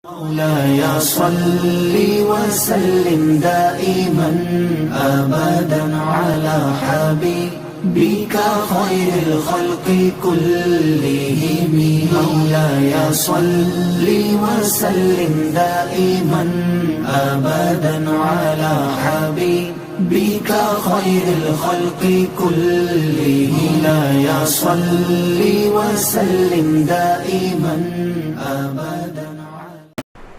مولاي صل وسلم دائما أبدا على حبيبك خير الخلق كلهم. مولاي صل وسلم دائما أبدا على حبيبك خير الخلق كلهم. مولاي صل وسلم دائما أبدا.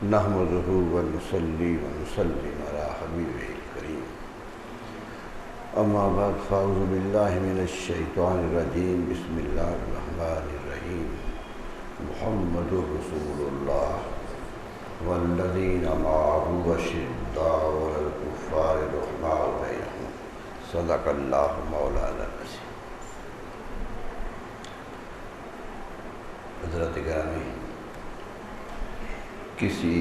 نحمده ونصلي ونسلم على حبيبه الكريم. اما بعد فاعوذ بالله من الشيطان الرجيم. بسم الله الرحمن الرحيم. محمد رسول الله والذين معه أشداء على الكفار رحماء بينهم. صدق الله مولانا العظيم. حضرت گرامی، کسی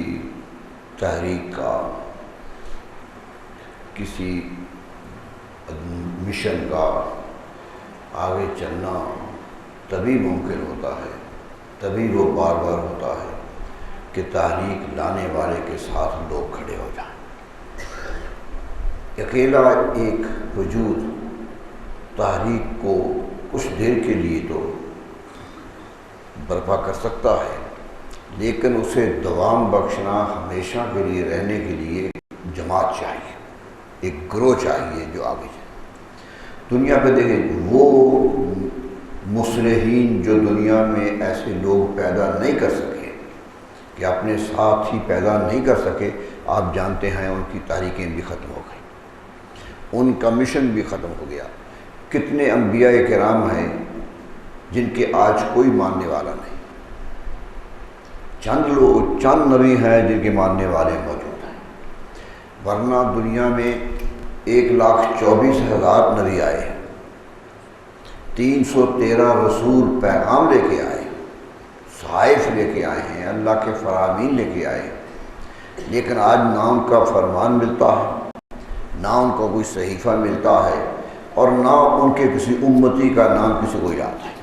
تحریک کا، کسی مشن کا آگے چلنا تبھی ممکن ہوتا ہے، تبھی وہ بار بار ہوتا ہے کہ تحریک لانے والے کے ساتھ لوگ کھڑے ہو جائیں۔ اکیلا ایک وجود تحریک کو کچھ دیر کے لیے تو برپا کر سکتا ہے، لیکن اسے دوام بخشنا، ہمیشہ کے لیے رہنے کے لیے جماعت چاہیے، ایک گروہ چاہیے جو آگے جائے۔ دنیا پہ دیکھیں، وہ مصلحین جو دنیا میں ایسے لوگ پیدا نہیں کر سکے، کہ اپنے ساتھ ہی پیدا نہیں کر سکے، آپ جانتے ہیں ان کی تاریخیں بھی ختم ہو گئی، ان کا مشن بھی ختم ہو گیا۔ کتنے انبیاء کرام ہیں جن کے آج کوئی ماننے والا نہیں، چند نبی ہیں جن کے ماننے والے موجود ہیں، ورنہ دنیا میں 1,24,000 نبی آئے ہیں، 313 رسول پیغام لے کے آئے، صحائف لے کے آئے ہیں، اللہ کے فرامین لے کے آئے، لیکن آج نہ ان کا فرمان ملتا ہے، نہ ان کا کوئی صحیفہ ملتا ہے، اور نہ ان کے کسی امتی کا نام کسی کو یاد ہے۔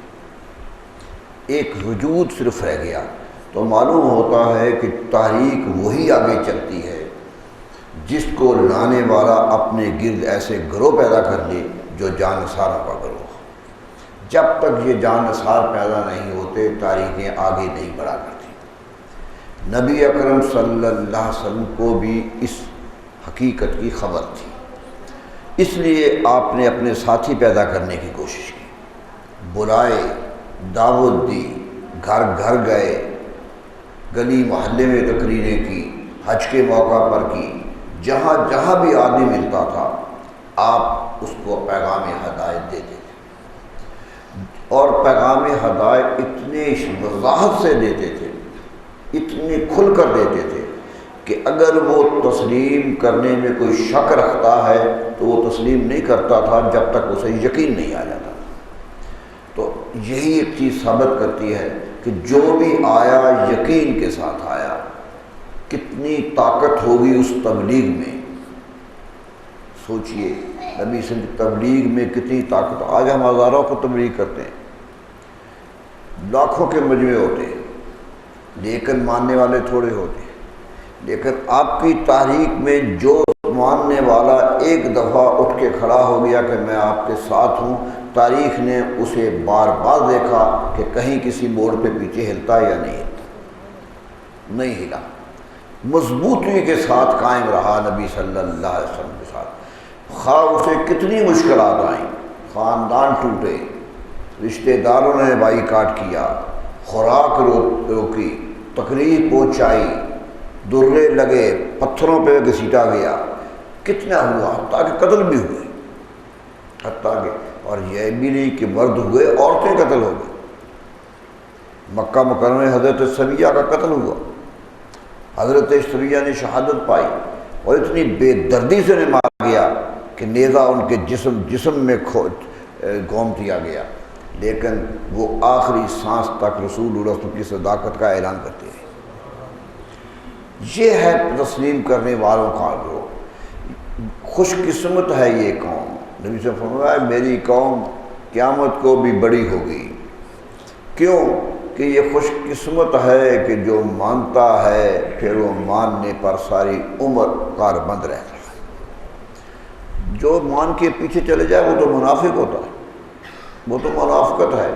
ایک وجود صرف رہ گیا، تو معلوم ہوتا ہے کہ تحریک وہی آگے چلتی ہے جس کو لانے والا اپنے گرد ایسے گروہ پیدا کر لے جو جانصاروں کا گروہ۔ جب تک یہ جانصار پیدا نہیں ہوتے، تحریکیں آگے نہیں بڑھا کرتی۔ نبی اکرم صلی اللہ علیہ وسلم کو بھی اس حقیقت کی خبر تھی، اس لیے آپ نے اپنے ساتھی پیدا کرنے کی کوشش کی، بلائے، دعوت دی، گھر گھر گئے، گلی محلے میں تقریریں کی، حج کے موقع پر کی، جہاں جہاں بھی آدمی ملتا تھا آپ اس کو پیغام ہدایت دیتے تھے، اور پیغام ہدایت اتنے وضاحت سے دیتے تھے، اتنے کھل کر دیتے تھے کہ اگر وہ تسلیم کرنے میں کوئی شک رکھتا ہے تو وہ تسلیم نہیں کرتا تھا جب تک اسے یقین نہیں آ جاتا۔ تو یہی ایک چیز ثابت کرتی ہے کہ جو بھی آیا یقین کے ساتھ آیا۔ کتنی طاقت ہوگی اس تبلیغ میں، سوچئے نبی صلی اللہ علیہ وسلم کی تبلیغ میں کتنی طاقت۔ آج ہم ہزاروں کو تبلیغ کرتے ہیں، لاکھوں کے مجمع ہوتے ہیں، لیکن ماننے والے تھوڑے ہوتے ہیں۔ لیکن آپ کی تحریک میں جو ماننے والا ایک دفعہ اٹھ کے کھڑا ہو گیا کہ میں آپ کے ساتھ ہوں، تاریخ نے اسے بار بار دیکھا کہ کہیں کسی موڑ پہ پیچھے ہلتا یا نہیں ہلتا، نہیں ہلا، مضبوطی کے ساتھ قائم رہا نبی صلی اللہ علیہ وسلم کے ساتھ۔ خواہ اسے کتنی مشکلات آئیں، خاندان ٹوٹے، رشتہ داروں نے بائی کاٹ کیا، خوراک روکی، تکلیف پہنچائی، درے لگے، پتھروں پہ گھسیٹا گیا، کتنا ہوا، حتیٰ کہ قتل بھی ہوئے، حتیٰ کہ، اور یہ بھی نہیں کہ مرد ہوئے، عورتیں قتل ہو گئی۔ مکہ مکرمہ میں حضرت صفیہ کا قتل ہوا، حضرت صفیہ نے شہادت پائی، اور اتنی بے دردی سے انہیں مارا گیا کہ نیزہ ان کے جسم میں گھوم دیا گیا، لیکن وہ آخری سانس تک رسول اللہ صلی اللہ علیہ وسلم کی صداقت کا اعلان کرتے ہیں۔ یہ ہے تسلیم کرنے والوں کا گروہ۔ خوش قسمت ہے یہ قوم۔ نبی صلی اللہ علیہ وسلم فرمایا میری قوم قیامت کو بھی بڑی ہوگی۔ کیوں؟ کہ یہ خوش قسمت ہے کہ جو مانتا ہے پھر وہ ماننے پر ساری عمر کاربند رہتا ہے۔ جو مان کے پیچھے چلے جائے وہ تو منافق ہوتا ہے، وہ تو منافقت ہے۔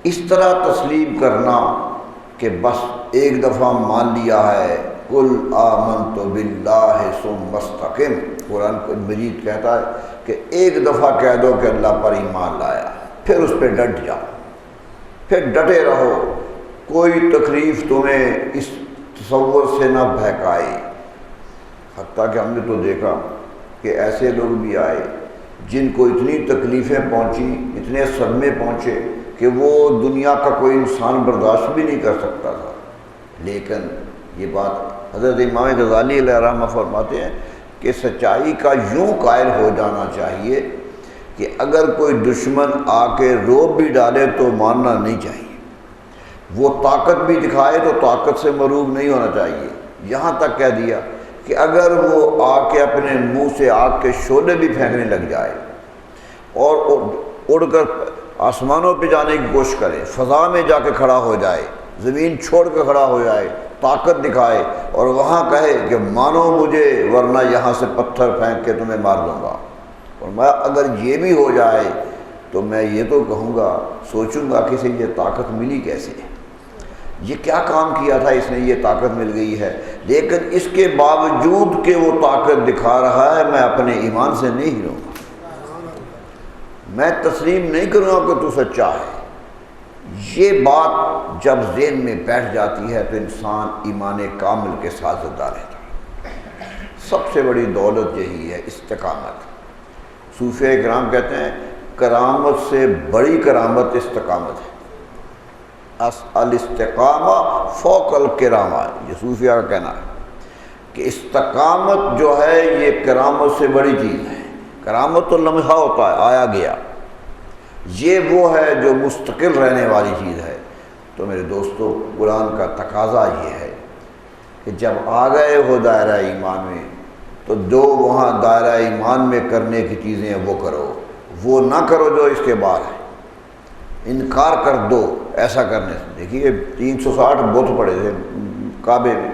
اس طرح تسلیم کرنا کہ بس ایک دفعہ مان لیا ہے، قل آمنت باللہ ثم استقم، قرآن مجید کہتا ہے کہ ایک دفعہ کہہ دو کہ اللہ پر ایمان لایا، پھر اس پہ ڈٹ جاؤ، پھر ڈٹے رہو، کوئی تکلیف تمہیں اس تصور سے نہ بہکائے۔ حتیٰ کہ ہم نے تو دیکھا کہ ایسے لوگ بھی آئے جن کو اتنی تکلیفیں پہنچی، اتنے صدمے پہنچے کہ وہ دنیا کا کوئی انسان برداشت بھی نہیں کر سکتا تھا۔ لیکن یہ بات حضرت امام غزالی علیہ الرحمہ فرماتے ہیں کہ سچائی کا یوں قائل ہو جانا چاہیے کہ اگر کوئی دشمن آ کے روب بھی ڈالے تو ماننا نہیں چاہیے، وہ طاقت بھی دکھائے تو طاقت سے مروب نہیں ہونا چاہیے۔ یہاں تک کہہ دیا کہ اگر وہ آ کے اپنے منہ سے آگ کے شعلے بھی پھینکنے لگ جائے اور اڑ کر آسمانوں پہ جانے کی کوشش کرے، فضا میں جا کے کھڑا ہو جائے، زمین چھوڑ کے کھڑا ہو جائے، طاقت دکھائے اور وہاں کہے کہ مانو مجھے ورنہ یہاں سے پتھر پھینک کے تمہیں مار دوں گا، اور میں اگر یہ بھی ہو جائے تو میں یہ تو کہوں گا، سوچوں گا کہ اسے یہ طاقت ملی کیسے، یہ کیا کام کیا تھا اس نے، یہ طاقت مل گئی ہے۔ لیکن اس کے باوجود کہ وہ طاقت دکھا رہا ہے میں اپنے ایمان سے نہیں ہلوں گا، میں تسلیم نہیں کروں گا کہ تو سچا ہے۔ یہ بات جب ذہن میں بیٹھ جاتی ہے تو انسان ایمان کامل کے ساتھ زندہ رہتا ہے۔ سب سے بڑی دولت یہی ہے، استقامت۔ صوفیہ کرام کہتے ہیں کرامت سے بڑی کرامت استقامت ہے، الاستقامہ فوق الکرامہ، یہ صوفیہ کا کہنا ہے کہ استقامت جو ہے یہ کرامت سے بڑی چیز ہے۔ کرامت تو لمحہ ہوتا ہے، آیا گیا، یہ وہ ہے جو مستقل رہنے والی چیز ہے۔ تو میرے دوستو، قرآن کا تقاضا یہ ہے کہ جب آ گئے ہو دائرہ ایمان میں تو جو وہاں دائرہ ایمان میں کرنے کی چیزیں ہیں وہ کرو، وہ نہ کرو جو اس کے بعد ہے، انکار کر دو ایسا کرنے سے۔ دیکھیے 360 بت پڑے تھے کعبے میں،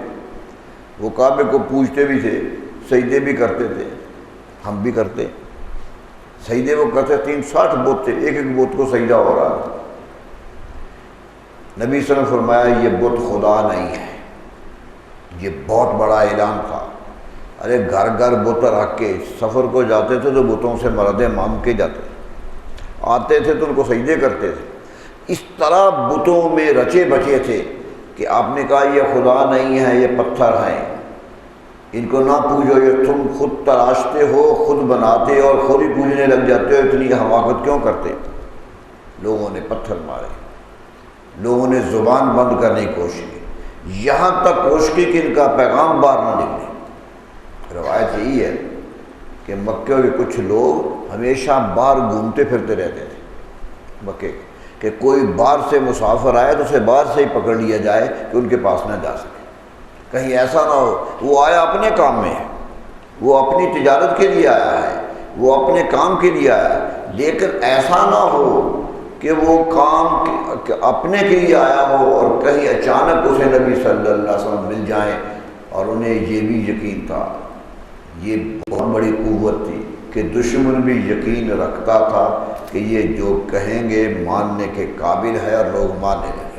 وہ کعبے کو پوجتے بھی تھے، سجدے بھی کرتے تھے، ہم بھی کرتے، سجدے وہ کرتے، 360 بت تھے، ایک ایک بت کو سجدہ ہو رہا تھا۔ نبی صلی اللہ علیہ وسلم فرمایا یہ بت خدا نہیں ہے، یہ بہت بڑا اعلان تھا۔ ارے گھر گھر بت رکھ کے سفر کو جاتے تھے تو بتوں سے مرد مانگ کے جاتے، آتے تھے تو ان کو سجدے کرتے تھے۔ اس طرح بتوں میں رچے بچے تھے کہ آپ نے کہا یہ خدا نہیں ہے، یہ پتھر ہیں، ان کو نہ پوجو، یہ تم خود تراشتے ہو، خود بناتے اور خود ہی پوجنے لگ جاتے ہو، اتنی حماقت کیوں کرتے؟ لوگوں نے پتھر مارے، لوگوں نے زبان بند کرنے کی کوشش کی، یہاں تک کوشش کی کہ ان کا پیغام باہر نہ نکلے۔ روایت یہی ہے کہ مکے کے کچھ لوگ ہمیشہ باہر گھومتے پھرتے رہتے تھے مکے، کہ کوئی باہر سے مسافر آئے تو اسے باہر سے ہی پکڑ لیا جائے کہ ان کے پاس نہ جا سکے، کہیں ایسا نہ ہو وہ آیا اپنے کام میں ہے، وہ اپنی تجارت کے لیے آیا ہے، وہ اپنے کام کے لیے آیا ہے، لیکن ایسا نہ ہو کہ وہ کام اپنے کے لیے آیا ہو اور کہیں اچانک اسے نبی صلی اللہ علیہ وسلم مل جائیں۔ اور انہیں یہ بھی یقین تھا، یہ بہت بڑی قوت تھی کہ دشمن بھی یقین رکھتا تھا کہ یہ جو کہیں گے ماننے کے قابل ہے، اور لوگ ماننے لگے۔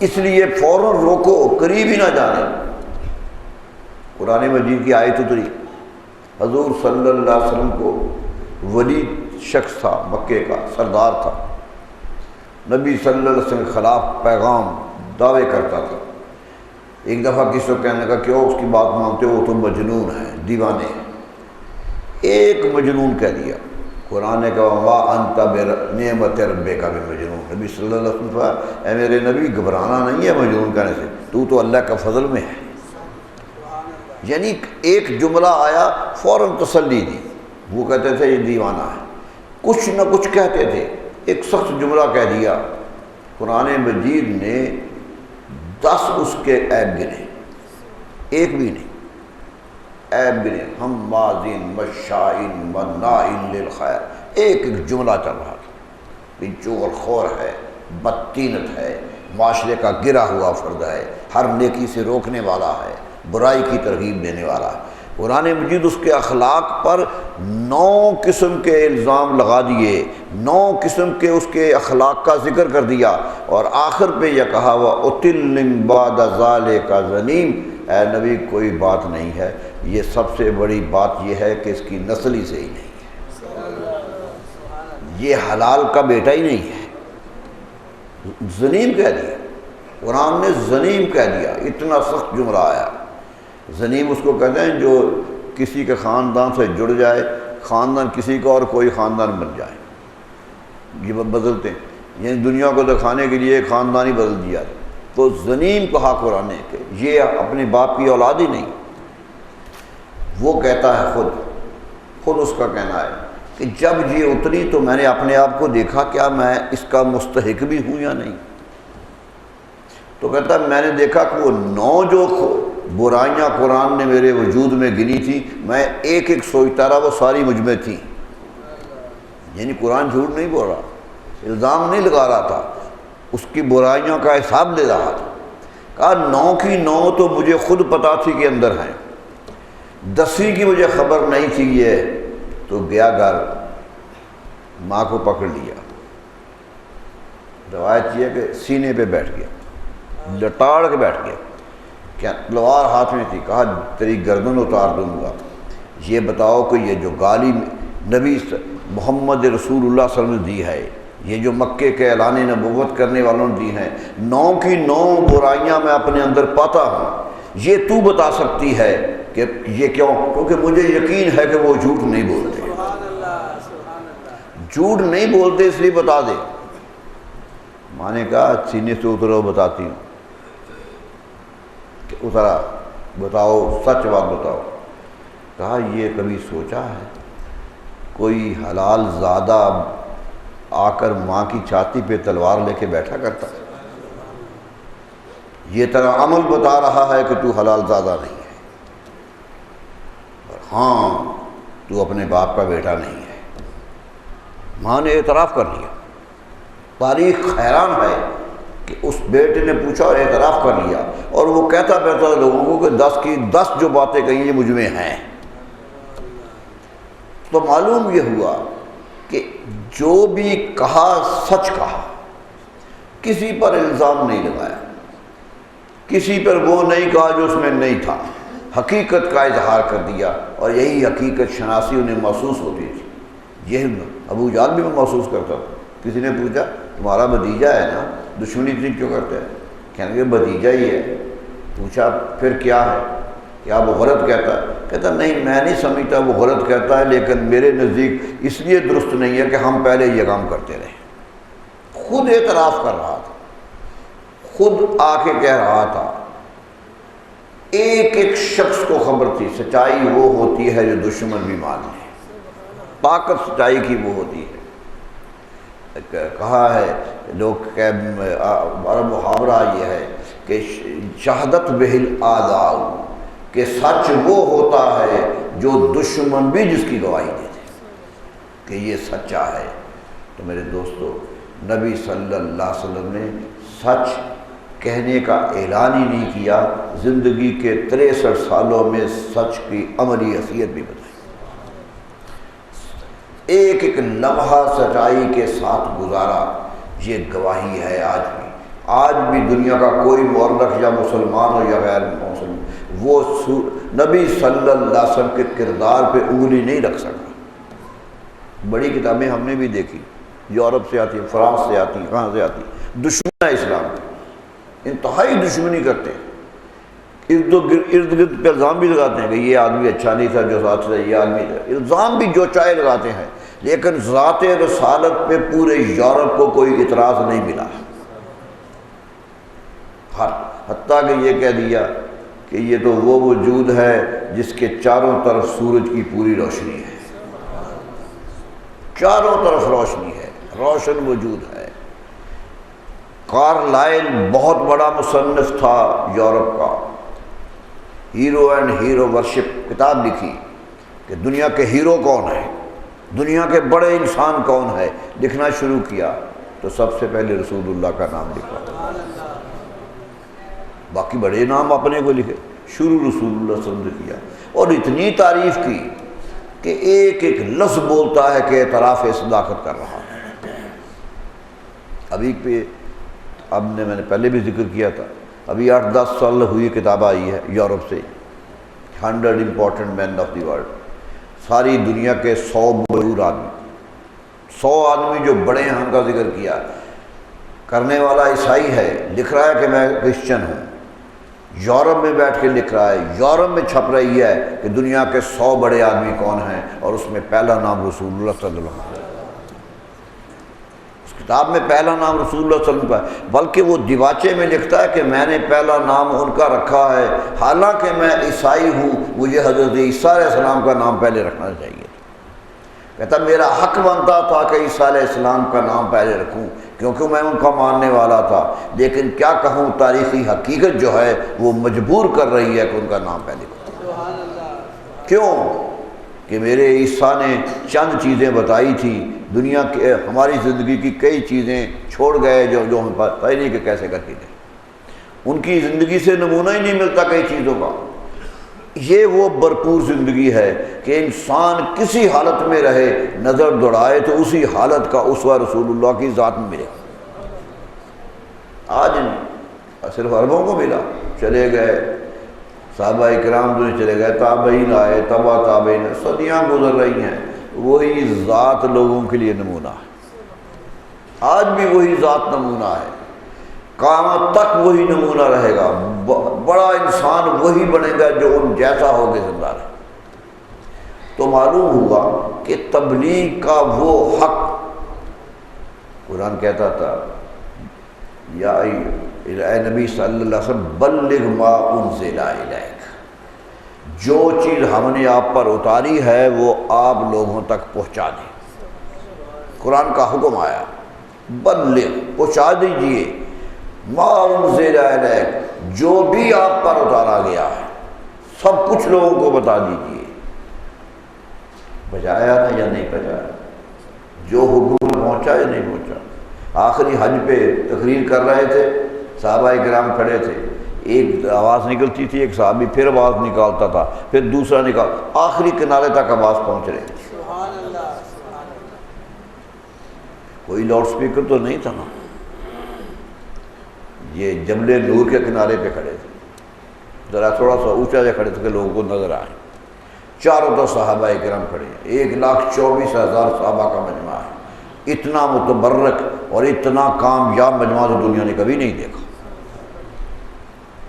اس لیے فوراً روکو، قریب ہی نہ جانے۔ قرآن مجید کی آیت اتری، حضور صلی اللہ علیہ وسلم کو ولید شخص تھا، مکے کا سردار تھا، نبی صلی اللہ علیہ وسلم کے خلاف پیغام دعوے کرتا تھا۔ ایک دفعہ کسی کو کہنے کا کیوں اس کی بات مانتے ہو، وہ تو مجنون ہے، دیوانے ہیں۔ ایک مجنون کہہ دیا، قرآن نے کہا وَمَا أَنْتَ بِنِعْمَتِ رَبِّكَ بِمَجْنُونٍ۔ نبی صلی اللہ علیہ وسلم فرمایا اے میرے نبی گھبرانا نہیں ہے مجنون کہنے سے، تو اللہ کا فضل میں ہے۔ یعنی ایک جملہ آیا فوراً تسلی دی، وہ کہتے تھے یہ دیوانہ ہے، کچھ نہ کچھ کہتے تھے، ایک سخت جملہ کہہ دیا، قرآن مجید نے 10 اس کے عیب گنے، ایک بھی نہیں عیب بھی نہیں، حمازین مشائن مناع للخیر، ایک ایک جملہ چل رہا تھا کہ چغل خور ہے، بدطینت ہے، معاشرے کا گرا ہوا فرد ہے، ہر نیکی سے روکنے والا ہے، برائی کی ترغیب دینے والا ہے۔ قرآن مجید اس کے اخلاق پر 9 قسم کے الزام لگا دیے، 9 قسم کے اس کے اخلاق کا ذکر کر دیا، اور آخر پہ یہ کہا وَأُتِلٍ بَعْدَ ذَلِكَ زَنِيمٍ، اے نبی کوئی بات نہیں ہے، یہ سب سے بڑی بات یہ ہے کہ اس کی نسل ہی صحیح نہیں ہے، یہ حلال کا بیٹا ہی نہیں ہے۔ زنیم کہہ دیا، قرآن نے زنیم کہہ دیا، اتنا سخت جملہ آیا۔ زنیم اس کو کہتے ہیں جو کسی کے خاندان سے جڑ جائے، خاندان کسی کا اور کوئی خاندان بن جائے، یہ بدلتے ہیں، یعنی دنیا کو دکھانے کے لیے ایک خاندان ہی بدل دیا، تو زنیم کہا قرآن نے کہ یہ اپنے باپ کی اولاد ہی نہیں۔ وہ کہتا ہے خود اس کا کہنا ہے کہ جب یہ اتری تو میں نے اپنے آپ کو دیکھا کیا میں اس کا مستحق بھی ہوں یا نہیں، تو کہتا ہے میں نے دیکھا کہ وہ 9 جو برائیاں قرآن نے میرے وجود میں گنی تھی، میں ایک ایک سوچتا رہا وہ ساری مجھ میں تھیں، یعنی قرآن جھوٹ نہیں بول رہا، الزام نہیں لگا رہا تھا، اس کی برائیوں کا حساب لے رہا تھا۔ کہا 9 کی 9 تو مجھے خود پتا تھی کہ اندر ہیں، 10ویں کی مجھے خبر نہیں تھی، یہ تو گیا گھر، ماں کو پکڑ لیا، روایت یہ ہے کہ سینے پہ بیٹھ گیا، لٹاڑ کے بیٹھ گیا، کیا تلوار ہاتھ میں تھی، کہا تیری گردن اتار دوں گا، یہ بتاؤ کہ یہ جو گالی نبی محمد رسول اللہ صلی اللہ علیہ وسلم نے دی ہے، یہ جو مکے کے اعلان نبوت کرنے والوں نے دی ہیں، 9 کی 9 برائیاں میں اپنے اندر پاتا ہوں، یہ تو بتا سکتی ہے کہ یہ کیوں؟ کیونکہ مجھے یقین ہے کہ وہ جھوٹ نہیں بولتے، جھوٹ نہیں بولتے، اس لیے بتا دے۔ ماں نے کہا سینے سے اترو، بتاتی ہوں۔ کہ اترا، بتاؤ سچ بات بتاؤ۔ کہا یہ کبھی سوچا ہے کوئی حلال زادہ آ کر ماں کی چھاتی پہ تلوار لے کے بیٹھا کرتا ہے؟ یہ تیرا عمل بتا رہا ہے کہ تو حلال زادہ نہیں ہے، اور ہاں تو اپنے باپ کا بیٹا نہیں ہے۔ ماں نے اعتراف کر لیا۔ تاریخ حیران ہے کہ اس بیٹے نے پوچھا اور اعتراف کر لیا، اور وہ کہتا پھرتا لوگوں کو کہ 10 کی 10 جو باتیں کہیں یہ مجھ میں ہیں۔ تو معلوم یہ ہوا کہ جو بھی کہا سچ کہا، کسی پر الزام نہیں لگایا، کسی پر وہ نہیں کہا جو اس میں نہیں تھا، حقیقت کا اظہار کر دیا، اور یہی حقیقت شناسی انہیں محسوس ہوتی تھی۔ یہ ابو جہل بھی محسوس کرتا تھا۔ کسی نے پوچھا تمہارا بھتیجا ہے نا، دشمنی اتنی کیوں کرتے ہیں؟ کہنے کہ بھتیجا ہی ہے۔ پوچھا پھر کیا ہے؟ کیا وہ غلط کہتا ہے؟ کہتا نہیں میں نہیں سمجھتا وہ غلط کہتا ہے، لیکن میرے نزدیک اس لیے درست نہیں ہے کہ ہم پہلے یہ کام کرتے رہے۔ خود اعتراف کر رہا تھا، خود آ کے کہہ رہا تھا۔ ایک ایک شخص کو خبر تھی سچائی وہ ہوتی ہے جو دشمن بھی مان لے، طاقت سچائی کی وہ ہوتی ہے۔ کہا ہے لوگ عرب محاورہ یہ ہے کہ شہادت بہل آداء، کہ سچ وہ ہوتا ہے جو دشمن بھی جس کی گواہی دیتے کہ یہ سچا ہے۔ تو میرے دوستو، نبی صلی اللہ علیہ وسلم نے سچ کہنے کا اعلان ہی نہیں کیا، زندگی کے 63 سالوں میں سچ کی عملی حیثیت بھی بتائی، ایک ایک لمحہ سچائی کے ساتھ گزارا۔ یہ گواہی ہے آج بھی دنیا کا کوئی مورخ یا مسلمان ہو یا غیر مسلمان وہ نبی صلی اللہ علیہ وسلم کے کردار پہ انگلی نہیں رکھ سکتا۔ بڑی کتابیں ہم نے بھی دیکھی، یورپ سے آتی ہیں، فرانس سے آتی ہیں، کہاں سے آتی ہیں، دشمن ہے اسلام کی، انتہائی دشمنی کرتے ہیں، ارد گرد پہ الزام بھی لگاتے ہیں کہ یہ آدمی اچھا نہیں تھا جو ساتھ تھا، یہ آدمی تھا، الزام بھی جو چاہے لگاتے ہیں، لیکن ذات رسالت پہ پورے یورپ کو کوئی اعتراض نہیں ملا، حتیٰ کہ یہ کہہ دیا کہ یہ تو وہ وجود ہے جس کے چاروں طرف سورج کی پوری روشنی ہے، چاروں طرف روشنی ہے، روشن وجود ہے۔ کارلائل بہت بڑا مصنف تھا یورپ کا، ہیرو اینڈ ہیرو ورشپ کتاب لکھی کہ دنیا کے ہیرو کون ہے، دنیا کے بڑے انسان کون ہے، لکھنا شروع کیا۔ تو سب سے پہلے رسول اللہ کا نام لکھا، باقی بڑے نام اپنے کو لکھے، شروع رسول اللہ صلی اللہ علیہ وسلم نے کیا، اور اتنی تعریف کی کہ ایک ایک لفظ بولتا ہے کہ اعتراف صداقت کر رہا ہے۔ ابھی پہ میں نے پہلے بھی ذکر کیا تھا، ابھی 8-10 سال ہوئی کتاب آئی ہے یورپ سے، 100 important men of the world, ساری دنیا کے 100 مشہور آدمی، 100 آدمی جو بڑے ہیں ان کا ذکر کیا، کرنے والا عیسائی ہے، لکھ رہا ہے کہ میں کرسچن ہوں، یورپ میں بیٹھ کے لکھ رہا ہے، یورپ میں چھپ رہی ہے کہ دنیا کے 100 بڑے آدمی کون ہیں، اور اس میں پہلا نام رسول اللہ صلی اللہ علیہ وسلم، اس کتاب میں پہلا نام رسول اللہ صلی اللہ علیہ وسلم کا ہے، بلکہ وہ دیواچے میں لکھتا ہے کہ میں نے پہلا نام ان کا رکھا ہے، حالانکہ میں عیسائی ہوں، مجھے حضرت عیسیٰ علیہ السلام کا نام پہلے رکھنا چاہیے، کہتا میرا حق بنتا تھا کہ عیسیٰ علیہ السلام کا نام پہلے رکھوں کیونکہ میں ان کا ماننے والا تھا، لیکن کیا کہوں تاریخی حقیقت جو ہے وہ مجبور کر رہی ہے کہ ان کا نام پہلے رکھوں۔ کیوں کہ میرے عیسیٰ نے چند چیزیں بتائی تھی، دنیا کے ہماری زندگی کی کئی چیزیں چھوڑ گئے جو ہمیں پتہ ہی نہیں کہ کیسے کر کے گئے، ان کی زندگی سے نمونہ ہی نہیں ملتا کئی چیزوں کا۔ یہ وہ بھرپور زندگی ہے کہ انسان کسی حالت میں رہے نظر دوڑائے تو اسی حالت کا اسوہ رسول اللہ کی ذات میں ملے۔ آج صرف عربوں کو ملا، چلے گئے صحابہ کرام دنیا چلے گئے، تابعین آئے، تبع تابعین، صدیاں گزر رہی ہیں، وہی ذات لوگوں کے لیے نمونہ ہے، آج بھی وہی ذات نمونہ ہے، قیامت تک وہی نمونہ رہے گا، بڑا انسان وہی بنے گا جو ان جیسا ہوگا زندہ رہے۔ تو معلوم ہوا کہ تبلیغ کا وہ حق، قرآن کہتا تھا یا اے نبی صلی اللہ علیہ وسلم بلغ ما انزل الیک، جو چیز ہم نے آپ پر اتاری ہے وہ آپ لوگوں تک پہنچا دیں۔ قرآن کا حکم آیا بلغ، پہنچا دیجئے، ما انزل الیک، جو بھی آپ پر اتارا گیا ہے سب کچھ لوگوں کو بتا دیجئے۔ بجایا نا یا نہیں بجایا، جو حکم پہنچا یا نہیں پہنچا۔ آخری حج پہ تقریر کر رہے تھے، صحابہ کرام کھڑے تھے، ایک آواز نکلتی تھی، ایک صحابی پھر آواز نکالتا تھا، پھر دوسرا نکال، آخری کنارے تک آواز پہنچ رہی تھی۔ کوئی لاؤڈ سپیکر تو نہیں تھا نا، یہ جبل نور کے کنارے پہ کھڑے تھے، ذرا تھوڑا سا اونچا سے کھڑے تھے کہ لوگوں کو نظر آئے، چاروں طرف صحابہ کرام کھڑے ہیں، 1,24,000 صحابہ کا مجمع ہے، اتنا متبرک اور اتنا کامیاب مجمع تو دنیا نے کبھی نہیں دیکھا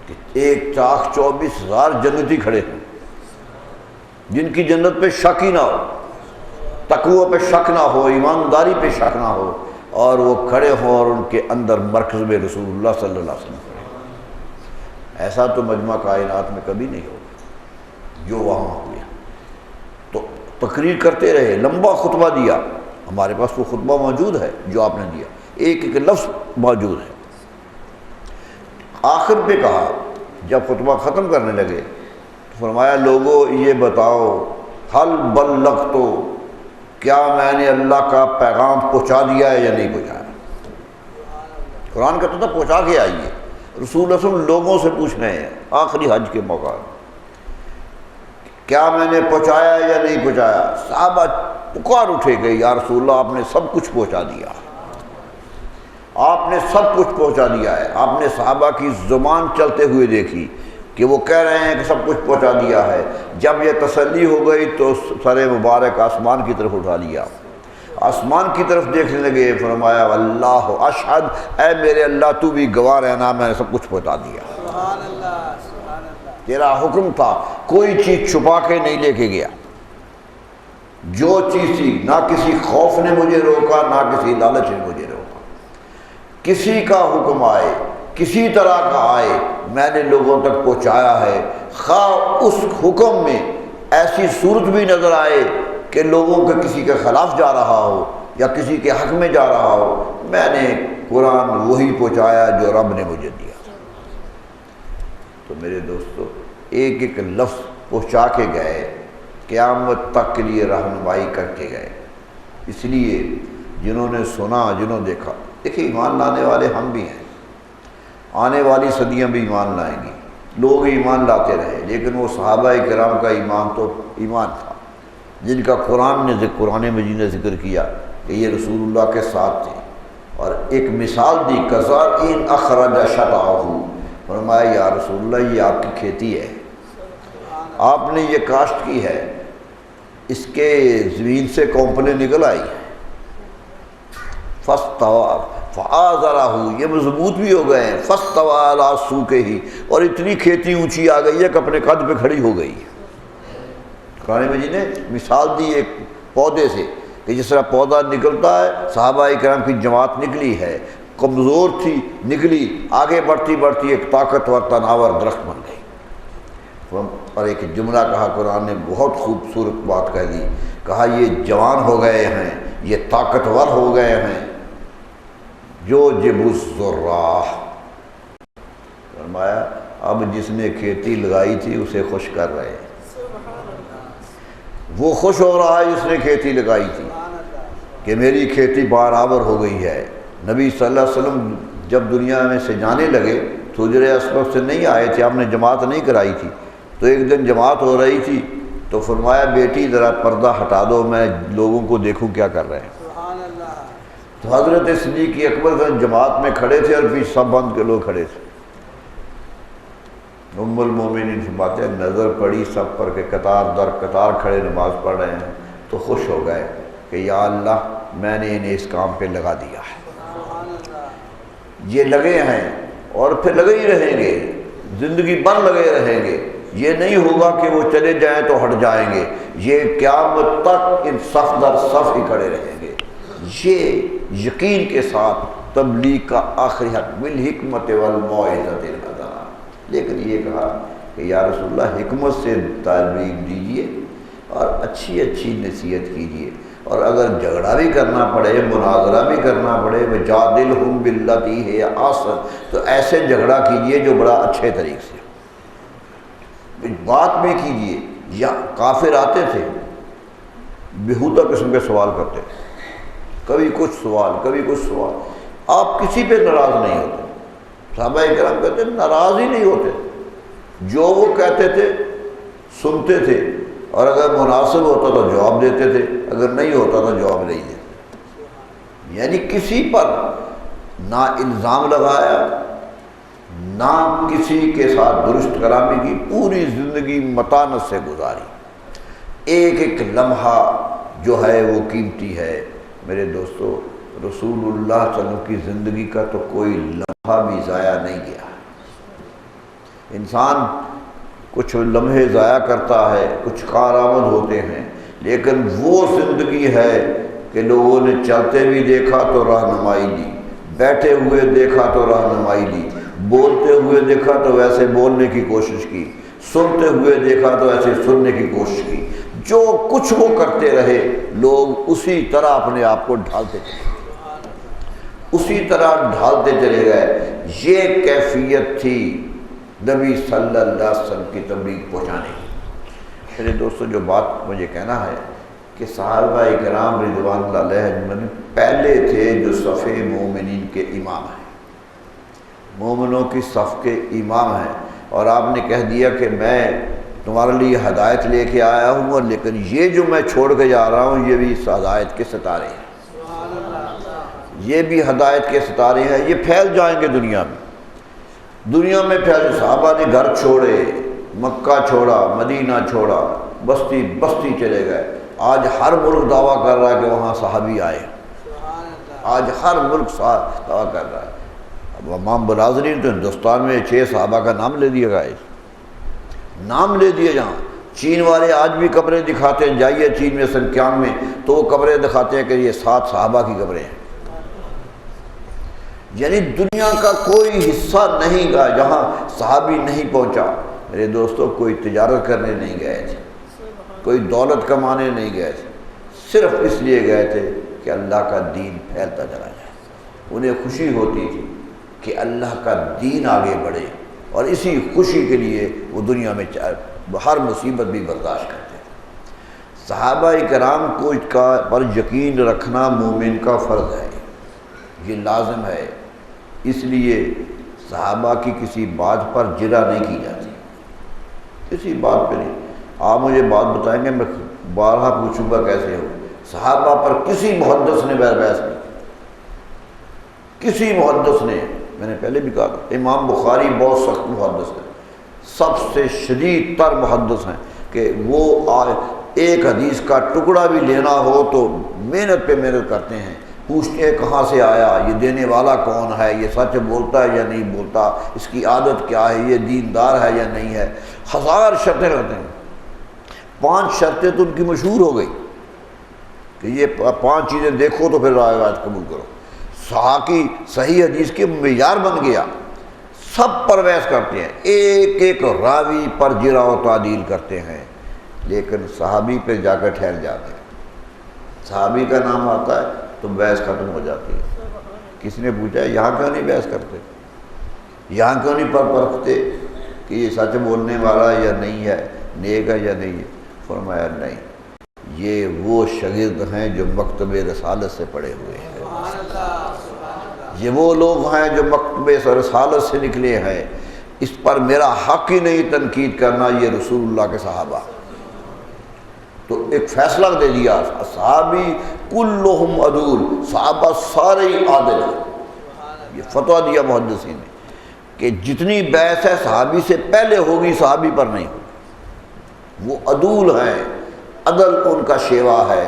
کہ 1,24,000 جنتی کھڑے ہیں جن کی جنت پہ شک ہی نہ ہو، تقوی پہ شک نہ ہو، ایمانداری پہ شک نہ ہو، اور وہ کھڑے ہوں اور ان کے اندر مرکز میں رسول اللہ صلی اللہ علیہ وسلم کھڑے۔ ایسا تو مجمع کائنات میں کبھی نہیں ہوگا جو وہاں ہوئے۔ تو تقریر کرتے رہے، لمبا خطبہ دیا، ہمارے پاس وہ خطبہ موجود ہے جو آپ نے دیا، ایک ایک لفظ موجود ہے۔ آخر پہ کہا جب خطبہ ختم کرنے لگے تو فرمایا لوگو یہ بتاؤ حل بلغت، کیا میں نے اللہ کا پیغام پہنچا دیا ہے یا نہیں پہنچایا؟ قرآن کہتا تھا پہنچا کے آئیے، رسول اللہ صلی اللہ علیہ وسلم لوگوں سے پوچھ رہے ہیں آخری حج کے موقع، کیا میں نے پہنچایا یا نہیں پہنچایا؟ صحابہ پکار اٹھے گئے، یا رسول اللہ آپ نے سب کچھ پہنچا دیا، آپ نے سب کچھ پہنچا دیا ہے۔ آپ نے صحابہ کی زبان چلتے ہوئے دیکھی کہ وہ کہہ رہے ہیں کہ سب کچھ پہنچا دیا ہے۔ جب یہ تسلی ہو گئی تو سر مبارک آسمان کی طرف اٹھا لیا، آسمان کی طرف دیکھنے لگے، فرمایا اللہ اشہد، اے میرے اللہ تو بھی گواہ رہنا میں نے سب کچھ پہنچا دیا، تیرا حکم تھا، کوئی چیز چھپا کے نہیں لے کے گیا، جو چیز تھی، نہ کسی خوف نے مجھے روکا نہ کسی لالچ نے مجھے روکا، کسی کا حکم آئے کسی طرح کا آئے میں نے لوگوں تک پہنچایا ہے، خواہ اس حکم میں ایسی صورت بھی نظر آئے کہ لوگوں کے کسی کے خلاف جا رہا ہو یا کسی کے حق میں جا رہا ہو، میں نے قرآن وہی پہنچایا جو رب نے مجھے دیا۔ تو میرے دوستو ایک ایک لفظ پہنچا کے گئے، قیامت تک کے لیے رہنمائی کر کے گئے۔ اس لیے جنہوں نے سنا، جنہوں نے دیکھا، دیکھیں ایمان لانے والے ہم بھی ہیں، آنے والی صدیاں بھی ایمان لائیں گی، لوگ ایمان لاتے رہے، لیکن وہ صحابہ کرام کا ایمان تو ایمان تھا جن کا قرآن مجید نے ذکر کیا کہ یہ رسول اللہ کے ساتھ تھے، اور ایک مثال دی کزارعین اخرج شطأہ، فرمایا یا رسول اللہ یہ آپ کی کھیتی ہے، آپ نے یہ کاشت کی ہے، اس کے زمین سے کونپلیں نکل آئی ہیں، فاستوى فآزرہ، یہ مضبوط بھی ہو گئے ہیں، فاستوى علی سوقہ، اور اتنی کھیتی اونچی آ گئی ہے کہ اپنے قد پہ کھڑی ہو گئی۔ قرآن مجید نے مثال دی ایک پودے سے کہ جس طرح پودا نکلتا ہے، صحابہ کرام کی جماعت نکلی ہے، کمزور تھی نکلی، آگے بڑھتی بڑھتی ایک طاقتور تناور درخت بن گئی۔ اور ایک جملہ کہا قرآن نے، بہت خوبصورت بات کہہ دی، کہا یہ جوان ہو گئے ہیں، یہ طاقتور ہو گئے ہیں، جو جب الزراح، فرمایا اب جس نے کھیتی لگائی تھی اسے خوش کر رہے ہیں، وہ خوش ہو رہا ہے جس نے کھیتی لگائی تھی کہ میری کھیتی برابر ہو گئی ہے۔ نبی صلی اللہ علیہ وسلم جب دنیا میں سے جانے لگے تو حجر اسود سے نہیں آئے تھے، آپ نے جماعت نہیں کرائی تھی، تو ایک دن جماعت ہو رہی تھی تو فرمایا بیٹی ذرا پردہ ہٹا دو، میں لوگوں کو دیکھوں کیا کر رہے ہیں۔ تو حضرت صدیق اکبر جماعت میں کھڑے تھے اور پیچھے سب بند کے لوگ کھڑے تھے۔ ام المومنین فرماتے ہیں نظر پڑی سب پر کہ قطار در قطار کھڑے نماز پڑھ رہے ہیں، تو خوش ہو گئے کہ یا اللہ میں نے انہیں اس کام پہ لگا دیا ہے، یہ لگے ہیں اور پھر لگے ہی رہیں گے، زندگی بھر لگے رہیں گے، یہ نہیں ہوگا کہ وہ چلے جائیں تو ہٹ جائیں گے، یہ قیامت تک ان صف در صف ہی کھڑے رہیں گے۔ یہ یقین کے ساتھ تبلیغ کا آخری حق بالحکمت والموعظۃ الحسنہ، لیکن یہ کہا کہ یا رسول اللہ حکمت سے تبلیغ دیجیے اور اچھی اچھی نصیحت کیجیے، اور اگر جھگڑا بھی کرنا پڑے، مناظرہ بھی کرنا پڑے، وجادلہم باللتی ہی احسن، تو ایسے جھگڑا کیجیے جو بڑا اچھے طریقے سے، بات بھی کیجیے۔ یا کافر آتے تھے بیہودہ قسم کے سوال کرتے تھے، کبھی کچھ سوال کبھی کچھ سوال، آپ کسی پہ ناراض نہیں ہوتے، صحابہ کرام کہتے ہیں ناراض ہی نہیں ہوتے، جو وہ کہتے تھے سنتے تھے، اور اگر مناسب ہوتا تو جواب دیتے تھے، اگر نہیں ہوتا تو جواب نہیں دیتے، یعنی کسی پر نہ الزام لگایا نہ کسی کے ساتھ درست کلامی کی، پوری زندگی متانت سے گزاری، ایک ایک لمحہ جو ہے وہ قیمتی ہے۔ میرے دوستو رسول اللہ صلی اللہ علیہ وسلم کی زندگی کا تو کوئی لمحہ بھی ضائع نہیں گیا۔ انسان کچھ لمحے ضائع کرتا ہے، کچھ کارآمد ہوتے ہیں، لیکن وہ زندگی ہے کہ لوگوں نے چلتے بھی دیکھا تو رہنمائی دی، بیٹھے ہوئے دیکھا تو رہنمائی دی، بولتے ہوئے دیکھا تو ویسے بولنے کی کوشش کی، سنتے ہوئے دیکھا تو ایسے سننے کی کوشش کی، جو کچھ وہ کرتے رہے لوگ اسی طرح اپنے آپ کو ڈھالتے چلے، اسی طرح ڈھالتے چلے گئے۔ یہ کیفیت تھی نبی صلی اللہ علیہ وسلم کی تبلیغ پہنچانے کی۔ میرے دوستو جو بات مجھے کہنا ہے کہ صحابہ کرام رضوان اللہ علیہ اجمعین پہلے تھے جو صف مومنین کے امام ہیں، مومنوں کی صف کے امام ہیں، اور آپ نے کہہ دیا کہ میں تمہارے لیے ہدایت لے کے آیا ہوں، لیکن یہ جو میں چھوڑ کے جا رہا ہوں یہ بھی اس ہدایت کے ستارے ہیں، یہ بھی ہدایت کے ستارے ہیں، یہ پھیل جائیں گے دنیا میں، دنیا میں پھیل۔ صحابہ نے گھر چھوڑے، مکہ چھوڑا، مدینہ چھوڑا، بستی بستی چلے گئے، آج ہر ملک دعویٰ کر رہا ہے کہ وہاں صحابی آئے، آج ہر ملک دعویٰ کر رہا ہے۔ اب امام بلازری نے تو ہندوستان میں 6 صحابہ کا نام لے دیا گیا، نام لے دیا، جہاں چین والے آج بھی قبریں دکھاتے ہیں، جائیے چین میں سن 91 میں تو وہ قبریں دکھاتے ہیں کہ یہ 7 صحابہ کی قبریں ہیں، یعنی دنیا کا کوئی حصہ نہیں گا جہاں صحابی نہیں پہنچا۔ میرے دوستو کوئی تجارت کرنے نہیں گئے تھے، کوئی دولت کمانے نہیں گئے تھے، صرف اس لیے گئے تھے کہ اللہ کا دین پھیلتا چلا جائے، انہیں خوشی ہوتی تھی کہ اللہ کا دین آگے بڑھے، اور اسی خوشی کے لیے وہ دنیا میں ہر مصیبت بھی برداشت کرتے تھے۔ صحابہ کرام کو پر یقین رکھنا مومن کا فرض ہے، یہ لازم ہے، اس لیے صحابہ کی کسی بات پر جرا نہیں کی جاتی، کسی بات پہ نہیں۔ آپ مجھے بات بتائیں گے، میں بارہا پوچھوں گا کیسے ہو، صحابہ پر کسی محدث نے بحث نہیں، کسی محدث نے، میں نے پہلے بھی کہا تھا امام بخاری بہت سخت محدث ہے، سب سے شدید تر محدث ہیں کہ وہ ایک حدیث کا ٹکڑا بھی لینا ہو تو محنت پہ محنت کرتے ہیں، پوچھتے ہیں کہاں سے آیا، یہ دینے والا کون ہے، یہ سچ بولتا ہے یا نہیں بولتا، اس کی عادت کیا ہے، یہ دیندار ہے یا نہیں ہے، ہزار شرطیں رہتے ہیں۔ 5 شرطیں تو ان کی مشہور ہو گئی کہ یہ 5 چیزیں دیکھو تو پھر روایت قبول کرو، صحابی صحیح حدیث کے معیار بن گیا، سب پر بحث کرتے ہیں، ایک ایک راوی پر جرح و تعدیل کرتے ہیں، لیکن صحابی پہ جا کر ٹھہر جاتے ہیں، صحابی کا نام آتا ہے تو بحث ختم ہو جاتی ہے۔ کسی نے پوچھا ہے یہاں کیوں نہیں بحث کرتے، یہاں کیوں نہیں پرکھتے کہ یہ سچ بولنے والا یا نہیں ہے، نیک ہے یا نہیں ہے؟ فرمایا نہیں، یہ وہ شاگرد ہیں جو مکتب رسالت سے پڑھے ہوئے ہیں، یہ وہ لوگ ہیں جو مکتب رسالت سے نکلے ہیں، اس پر میرا حق ہی نہیں تنقید کرنا، یہ رسول اللہ کے صحابہ۔ تو ایک فیصلہ دے دیا، صحابی کلہم عدول، صحابہ سارے ہی عادل ہیں، یہ فتویٰ دیا محدثین نے کہ جتنی بحث ہے صحابی سے پہلے ہوگی، صحابی پر نہیں ہوگی، وہ عدول ہیں، عدل ان کا شیوا ہے،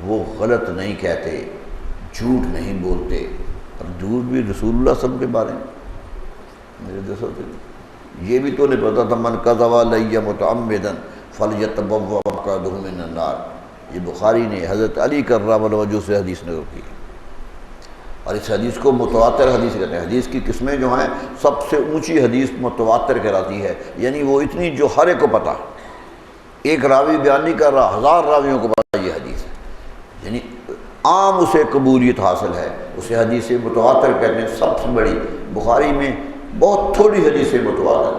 وہ غلط نہیں کہتے، جھوٹ نہیں بولتے، اور جھوٹ بھی رسول اللہ صلی اللہ علیہ وسلم کے بارے میں میرے دوستوں یہ بھی تو نہیں پتا تھا، من کذب علی متعمدا فلیتبوأ مقعدہ من النار، یہ بخاری نے حضرت علی کرم اللہ وجہہ سے حدیث نقل کی، اور اس حدیث کو متواتر حدیث کہتے ہیں۔ حدیث کی قسمیں جو ہیں سب سے اونچی حدیث متواتر کہلاتی ہے، یعنی وہ اتنی جو ہر ایک کو پتہ، ایک راوی بیان نہیں کر رہا، 1000 راویوں کو پتہ یہ حدیث ہے، یعنی عام اسے قبولیت حاصل ہے، اسے حدیث متواتر کہتے ہیں۔ سب سے بڑی بخاری میں بہت تھوڑی حدیثیں متواتر،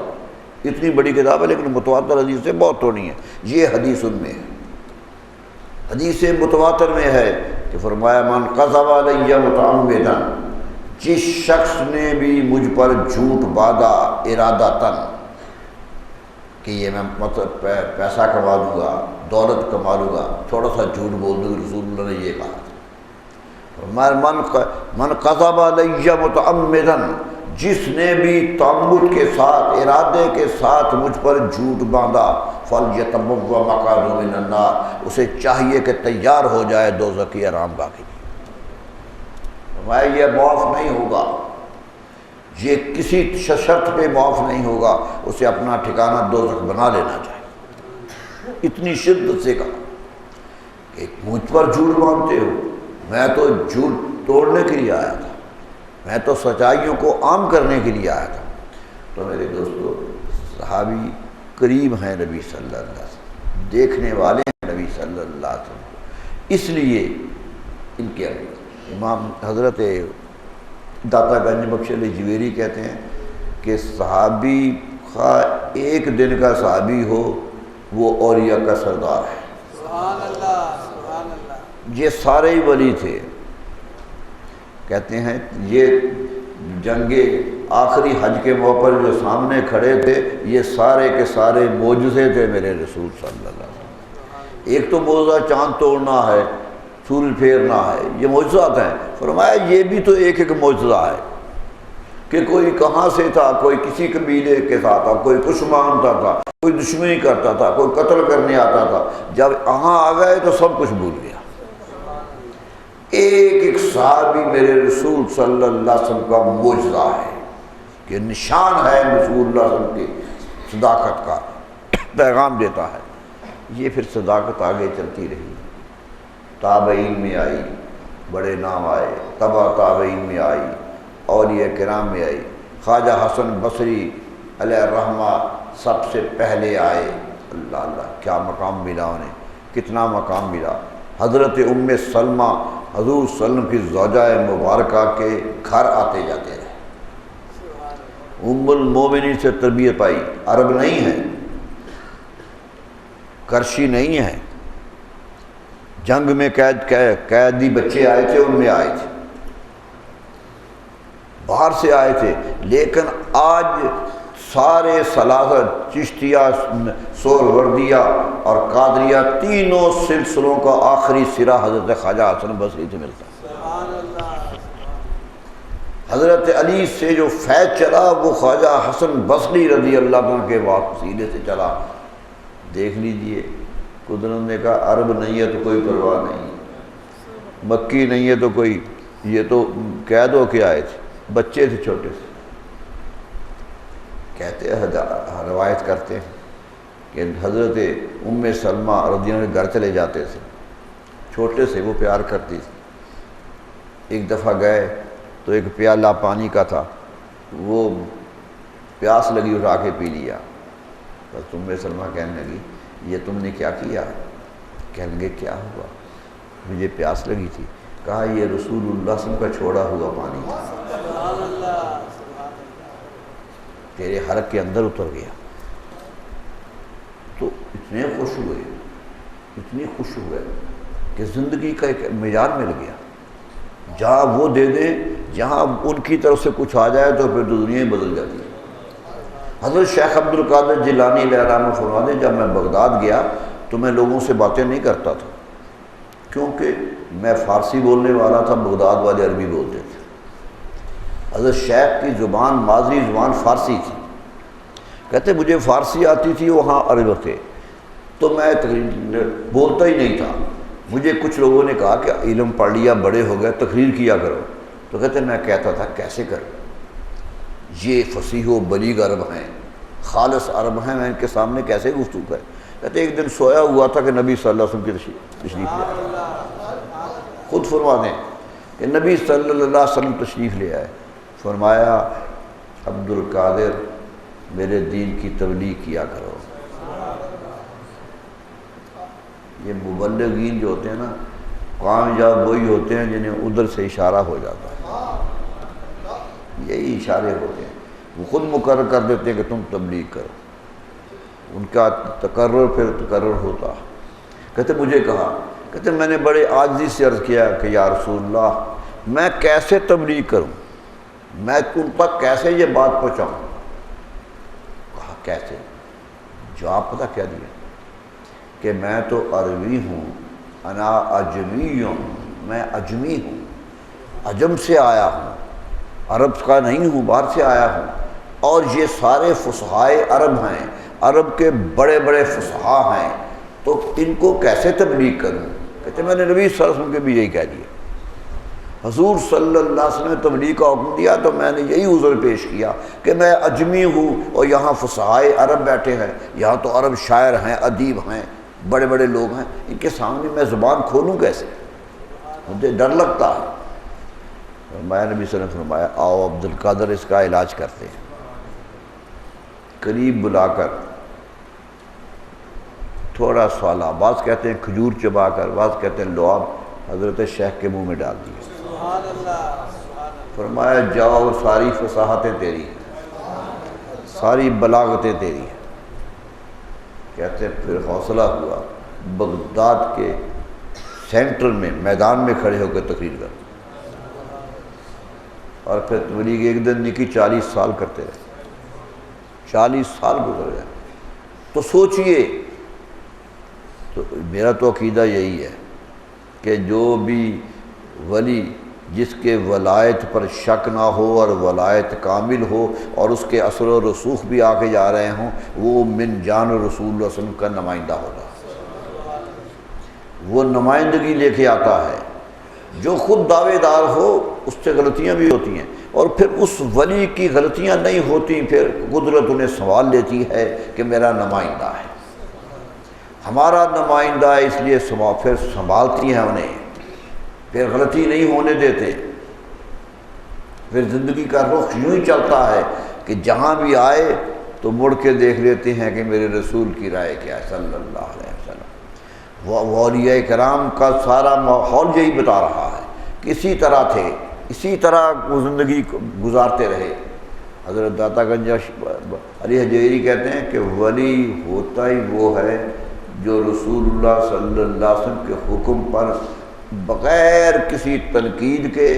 اتنی بڑی کتاب ہے لیکن متواتر حدیثیں بہت تھوڑی ہیں، یہ حدیث ان میں ہے۔ حدیث متواتر میں ہے کہ فرمایا من کذب علی متعمدا، جس شخص نے بھی مجھ پر جھوٹ باندھا ارادتاً کہ یہ میں مطلب پیسہ کما لوں گا، دولت کما لوں گا، تھوڑا سا جھوٹ بول دوں، رسول اللہ نے یہ کہا من کذب علی متعمدا، جس نے بھی تعمد کے ساتھ، ارادے کے ساتھ مجھ پر جھوٹ باندھا، فلیتبوأ مقعدہ من النار، اسے چاہیے کہ تیار ہو جائے دوزخ کی آرام گاہ کے لیے، یہ معاف نہیں ہوگا، یہ کسی شرط پہ معاف نہیں ہوگا، اسے اپنا ٹھکانہ دوزخ بنا لینا چاہیے۔ اتنی شدت سے کہا کہ مجھ پر جھوٹ باندھتے ہو، میں تو جھوٹ توڑنے کے لیے آیا تھا، میں تو سچائیوں کو عام کرنے کے لیے آیا تھا۔ تو میرے دوستو، صحابی قریب ہیں نبی صلی اللہ علیہ وسلم، دیکھنے والے ہیں نبی صلی اللہ علیہ وسلم، اس لیے ان کے امام حضرت داتا گنج بخش علی جویری کہتے ہیں کہ صحابی خواہ ایک دن کا صحابی ہو، وہ اولیاء کا سردار ہے۔ سبحان اللہ، سبحان اللہ۔ یہ سارے ہی ولی تھے، کہتے ہیں یہ جنگ آخری حج کے موقع پر جو سامنے کھڑے تھے، یہ سارے کے سارے معجزے تھے میرے رسول صلی اللہ علیہ وسلم۔ ایک تو معجزہ چاند توڑنا ہے، سورج پھیرنا ہے، یہ معجزات ہیں۔ فرمایا یہ بھی تو ایک ایک معجزہ ہے کہ کوئی کہاں سے تھا، کوئی کسی قبیلے کے ساتھ تھا، کوئی کچھ مانتا تھا، کوئی دشمنی کرتا تھا، کوئی قتل کرنے آتا تھا، جب یہاں آ گئے تو سب کچھ بھول گیا۔ ایک ایک صحابی میرے رسول صلی اللہ علیہ وسلم کا معجزہ ہے، کہ نشان ہے رسول اللہ صلی اللہ علیہ وسلم کی صداقت کا، پیغام دیتا ہے۔ یہ پھر صداقت آگے چلتی رہی، تابعین میں آئی، بڑے نام آئے، تبع تابعین میں آئی، اولیاء کرام میں آئی، خواجہ حسن بصری علیہ الرحمہ سب سے پہلے آئے۔ اللہ اللہ، کیا مقام ملا انہیں، کتنا مقام ملا۔ حضرت ام سلمہ حضور صلی اللہ علیہ وسلم کی زوجہ مبارکہ کے گھر آتے جاتے رہے، ام المومنین سے تربیت پائی، عرب نہیں ہے، کرشی نہیں ہے، جنگ میں قیدی بچے آئے تھے، ان میں آئے تھے، باہر سے آئے تھے، لیکن آج سارے سلاسل چشتیہ، سہروردیہ اور قادریہ تینوں سلسلوں کا آخری سرا حضرت خواجہ حسن بصری سے ملتا ہے۔ حضرت علی سے جو فیض چلا وہ خواجہ حسن بصری رضی اللہ عنہ کے وسیلے سے چلا۔ دیکھ لیجئے، قدرت نے کہا عرب نہیں ہے تو کوئی پرواہ نہیں، مکی نہیں ہے تو کوئی، یہ تو قید ہو کے آئے تھے، بچے تھے چھوٹے سے۔ کہتے ہیں، روایت کرتے ہیں کہ حضرت ام سلمہ رضی اللہ عنہ گھر چلے جاتے تھے، چھوٹے سے وہ پیار کرتی تھی۔ ایک دفعہ گئے تو ایک پیالہ پانی کا تھا، وہ پیاس لگی اٹھا کے پی لیا۔ بس ام سلمہ کہنے لگی یہ تم نے کیا کیا؟ کہنے لگے کیا ہوا؟ مجھے پیاس لگی تھی۔ کہا یہ رسول اللہ صلی اللہ علیہ وسلم کا چھوڑا ہوا پانی تھا، تیرے حلق کے اندر اتر گیا۔ تو اتنے خوش ہوئے، اتنی خوش ہوئے کہ زندگی کا ایک معیار مل گیا۔ جہاں وہ دے دیں، جہاں ان کی طرف سے کچھ آ جائے تو پھر دنیا ہی بدل جاتی ہے۔ حضرت شیخ عبد القادر جیلانی علیہ الرحمہ فرماتے ہیں جب میں بغداد گیا تو میں لوگوں سے باتیں نہیں کرتا تھا، کیونکہ میں فارسی بولنے والا تھا، بغداد والے عربی بولتے تھے۔ حضرت شیخ کی زبان ماضی زبان فارسی تھی، کہتے مجھے فارسی آتی تھی، وہاں عرب تھے، تو میں تقریر بولتا ہی نہیں تھا۔ مجھے کچھ لوگوں نے کہا کہ علم پڑھ لیا، بڑے ہو گئے، تقریر کیا کرو، تو کہتے میں کہتا تھا کیسے کروں، یہ فصیح و بلیغ عرب ہیں، خالص عرب ہیں، میں ان کے سامنے کیسے گفتگو کریں۔ کہتے ایک دن سویا ہوا تھا کہ نبی صلی اللہ علیہ وسلم کی تشریف لے آئے، خود فرما دیں کہ نبی صلی اللہ علیہ وسلم تشریف لے آئے۔ فرمایا عبد القادر میرے دین کی تبلیغ کیا کرو۔ یہ مبلغین جو ہوتے ہیں نا، کامیاب وہی ہوتے ہیں جنہیں ادھر سے اشارہ ہو جاتا ہے، یہی اشارے ہوتے ہیں، وہ خود مقرر کر دیتے ہیں کہ تم تبلیغ کرو، ان کا تقرر پھر تقرر ہوتا۔ کہتے مجھے کہا، کہتے میں نے بڑے عاجزی سے عرض کیا کہ یا رسول اللہ میں کیسے تبلیغ کروں، میں ان تک کیسے یہ بات پہنچاؤں؟ کہا کیسے؟ جواب پتہ کیا دیا کہ میں تو عربی ہوں، انا اجمی ہوں، میں اجمی ہوں، عجم سے آیا ہوں، عرب کا نہیں ہوں، باہر سے آیا ہوں، اور یہ سارے فصحائے عرب ہیں، عرب کے بڑے بڑے فصحاء ہیں، تو ان کو کیسے تبلیغ کروں؟ کہتے میں نے نبی صلی اللہ علیہ وسلم کے بھی یہی کہہ دیا، حضور صلی اللہ علیہ وسلم نے تبلیغ کا حکم دیا تو میں نے یہی عذر پیش کیا کہ میں اجمی ہوں اور یہاں فصحائے عرب بیٹھے ہیں، یہاں تو عرب شاعر ہیں، ادیب ہیں، بڑے بڑے لوگ ہیں، ان کے سامنے میں زبان کھولوں کیسے؟ مجھے ڈر لگتا ہے۔ فرمایا نبی صلی اللہ علیہ وسلم فرمایا آؤ عبد القادر اس کا علاج کرتے ہیں۔ قریب بلا کر تھوڑا سوالا، بعض کہتے ہیں کھجور چبا کر، بعض کہتے ہیں لعاب، حضرت شیخ کے منہ میں ڈال دیا۔ فرمایا جاؤ ساری فصاحتیں تیری ہیں، ساری بلاغتیں تیری ہیں۔ کہتے پھر حوصلہ ہوا، بغداد کے سینٹر میں میدان میں کھڑے ہو کے تقریر کر، اور پھر تبلیغ ایک دن نکی 40 سال کرتے رہے، 40 سال گزر گئے۔ تو سوچئے، تو میرا تو عقیدہ یہی ہے کہ جو بھی ولی جس کے ولایت پر شک نہ ہو اور ولایت کامل ہو اور اس کے اثر و رسوخ بھی آ کے جا رہے ہوں، وہ من جان رسول اللہ صلی اللہ علیہ وسلم کا نمائندہ ہوگا، وہ نمائندگی لے کے آتا ہے۔ جو خود دعوے دار ہو اس سے غلطیاں بھی ہوتی ہیں، اور پھر اس ولی کی غلطیاں نہیں ہوتی، پھر قدرت انہیں سنبھال لیتی ہے کہ میرا نمائندہ ہے، ہمارا نمائندہ ہے، اس لیے پھر سنبھالتی ہیں انہیں، پھر غلطی نہیں ہونے دیتے۔ پھر زندگی کا رخ یوں ہی چلتا ہے کہ جہاں بھی آئے تو مڑ کے دیکھ لیتے ہیں کہ میرے رسول کی رائے کیا ہے صلی اللہ علیہ وسلم۔ وہ اولیاء کرام کا سارا ماحول یہی بتا رہا ہے کہ اسی طرح تھے، اسی طرح وہ زندگی گزارتے رہے۔ حضرت داتا گنج علی حجویری کہتے ہیں کہ ولی ہوتا ہی وہ ہے جو رسول اللہ صلی اللہ علیہ وسلم کے حکم پر بغیر کسی تنقید کے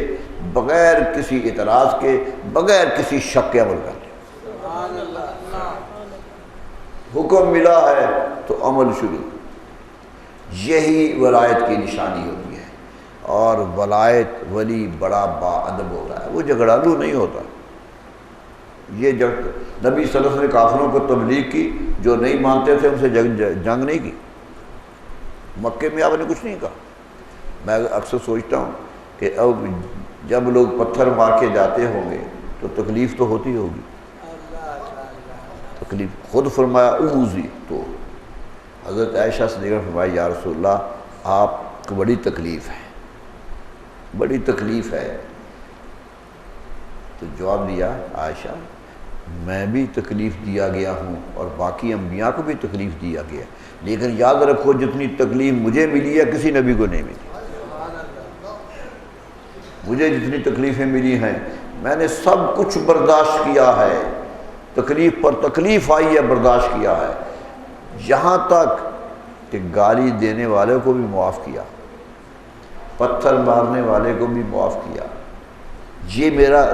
بغیر کسی اعتراض کے، بغیر کسی شک کے عمل کرتے۔ سبحان اللہ۔ حکم ملا ہے تو عمل شروع۔ یہی ولایت کی نشانی ہوتی ہے، اور ولایت ولی بڑا با ادب ہوتا ہے، وہ جھگڑالو نہیں ہوتا۔ یہ نبی صلی اللہ علیہ وسلم نے کافروں کو تبلیغ کی، جو نہیں مانتے تھے ان سے جنگ نہیں کی، مکے میں آپ نے کچھ نہیں کہا۔ میں اکثر سوچتا ہوں کہ اب جب لوگ پتھر مار کے جاتے ہوں گے تو تکلیف تو ہوتی ہوگی، تکلیف خود فرمایا اوزی، تو حضرت عائشہ صدیقہ نے فرمایا یا رسول اللہ آپ کو بڑی تکلیف ہے، بڑی تکلیف ہے۔ تو جواب دیا عائشہ میں بھی تکلیف دیا گیا ہوں اور باقی انبیاء کو بھی تکلیف دیا گیا، لیکن یاد رکھو جتنی تکلیف مجھے ملی ہے کسی نبی کو نہیں ملی۔ مجھے جتنی تکلیفیں ملی ہیں میں نے سب کچھ برداشت کیا ہے، تکلیف پر تکلیف آئی ہے برداشت کیا ہے، یہاں تک کہ گالی دینے والے کو بھی معاف کیا، پتھر مارنے والے کو بھی معاف کیا۔ یہ میرا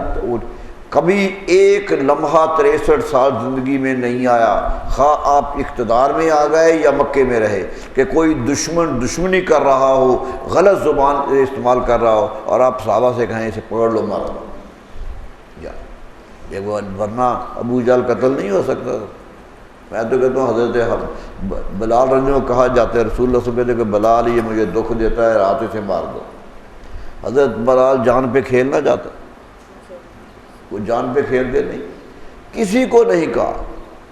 کبھی ایک لمحہ 63 سال زندگی میں نہیں آیا، خواہ آپ اقتدار میں آ گئے یا مکے میں رہے، کہ کوئی دشمنی کر رہا ہو، غلط زبان استعمال کر رہا ہو اور آپ صحابہ سے کہیں اسے پکڑ لو مار لو، ورنہ ابو جہل قتل نہیں ہو سکتا۔ میں تو کہتا ہوں حضرت بلال رنجو کہا جاتا ہے رسول اللہ صلی اللہ علیہ وسلم کہ بلال یہ مجھے دکھ دیتا ہے رات اسے مار دو۔ حضرت بلال جان پہ کھیلنا چاہتا، وہ جان پہ کھیل دے نہیں، کسی کو نہیں کہا،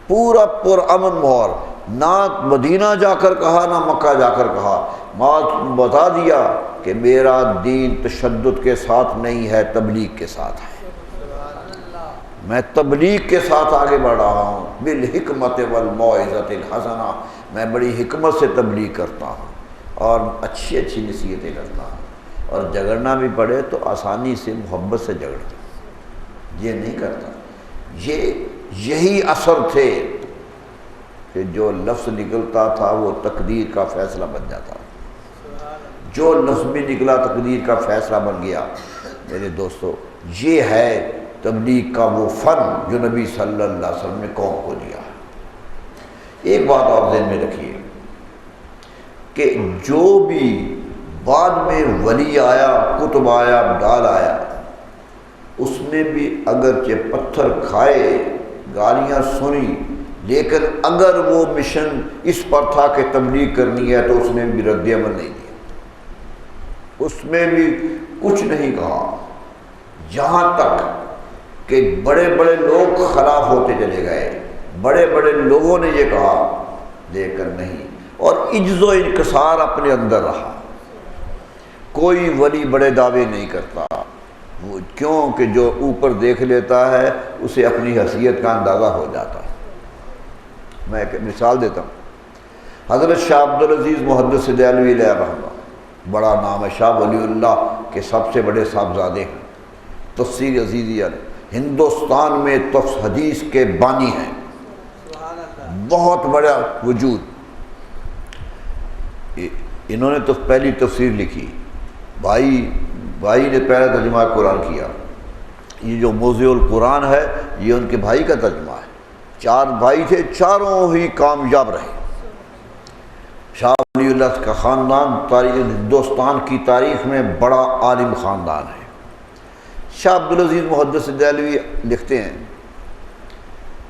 پورا پرامن ماحول، نہ مدینہ جا کر کہا نہ مکہ جا کر کہا، بتا دیا کہ میرا دین تشدد کے ساتھ نہیں ہے، تبلیغ کے ساتھ ہے، میں تبلیغ کے ساتھ آگے بڑھ رہا ہوں، بالحکمت والموعظۃ الحسنہ، میں بڑی حکمت سے تبلیغ کرتا ہوں اور اچھی اچھی نصیحتیں کرتا ہوں، اور جھگڑنا بھی پڑے تو آسانی سے محبت سے جھگڑتا، یہ نہیں کرتا۔ یہی اثر تھے کہ جو لفظ نکلتا تھا وہ تقدیر کا فیصلہ بن جاتا، جو لفظ بھی نکلا تقدیر کا فیصلہ بن گیا۔ میرے دوستو یہ ہے تبلیغ کا وہ فن جو نبی صلی اللہ علیہ وسلم نے قوم کو دیا۔ ایک بات اور ذہن میں رکھیے کہ جو بھی بعد میں ولی آیا، کتب آیا، ڈال آیا، اس نے بھی اگرچہ پتھر کھائے، گالیاں سنی، لیکن اگر وہ مشن اس پر تھا کہ تبلیغ کرنی ہے تو اس نے بھی رد عمل نہیں دیا، اس میں بھی کچھ نہیں کہا، یہاں تک کہ بڑے بڑے لوگ خلاف ہوتے چلے گئے، بڑے بڑے لوگوں نے یہ کہا لیکن نہیں، اور عجز و انکسار اپنے اندر رہا۔ کوئی ولی بڑے دعوے نہیں کرتا، وہ کیوں کہ جو اوپر دیکھ لیتا ہے اسے اپنی حیثیت کا اندازہ ہو جاتا ہے۔ میں ایک مثال دیتا ہوں، حضرت شاہ عبدالعزیز محدث دہلوی علیہ رحمہ، بڑا نام ہے، شاہ ولی اللہ کے سب سے بڑے صاحبزادے ہیں، تفسیر عزیزیہ ہندوستان میں حدیث کے بانی ہیں، بہت بڑا وجود۔ انہوں نے تو پہلی تفسیر لکھی، بھائی نے پہلا ترجمہ قرآن کیا، یہ جو موضوع القرآن ہے یہ ان کے بھائی کا ترجمہ ہے۔ 4 بھائی تھے، چاروں ہی کامیاب رہے۔ شاہ ولی اللہ کا خاندان ہندوستان کی تاریخ میں بڑا عالم خاندان ہے۔ شاہ عبدالعزیز محدث دہلوی لکھتے ہیں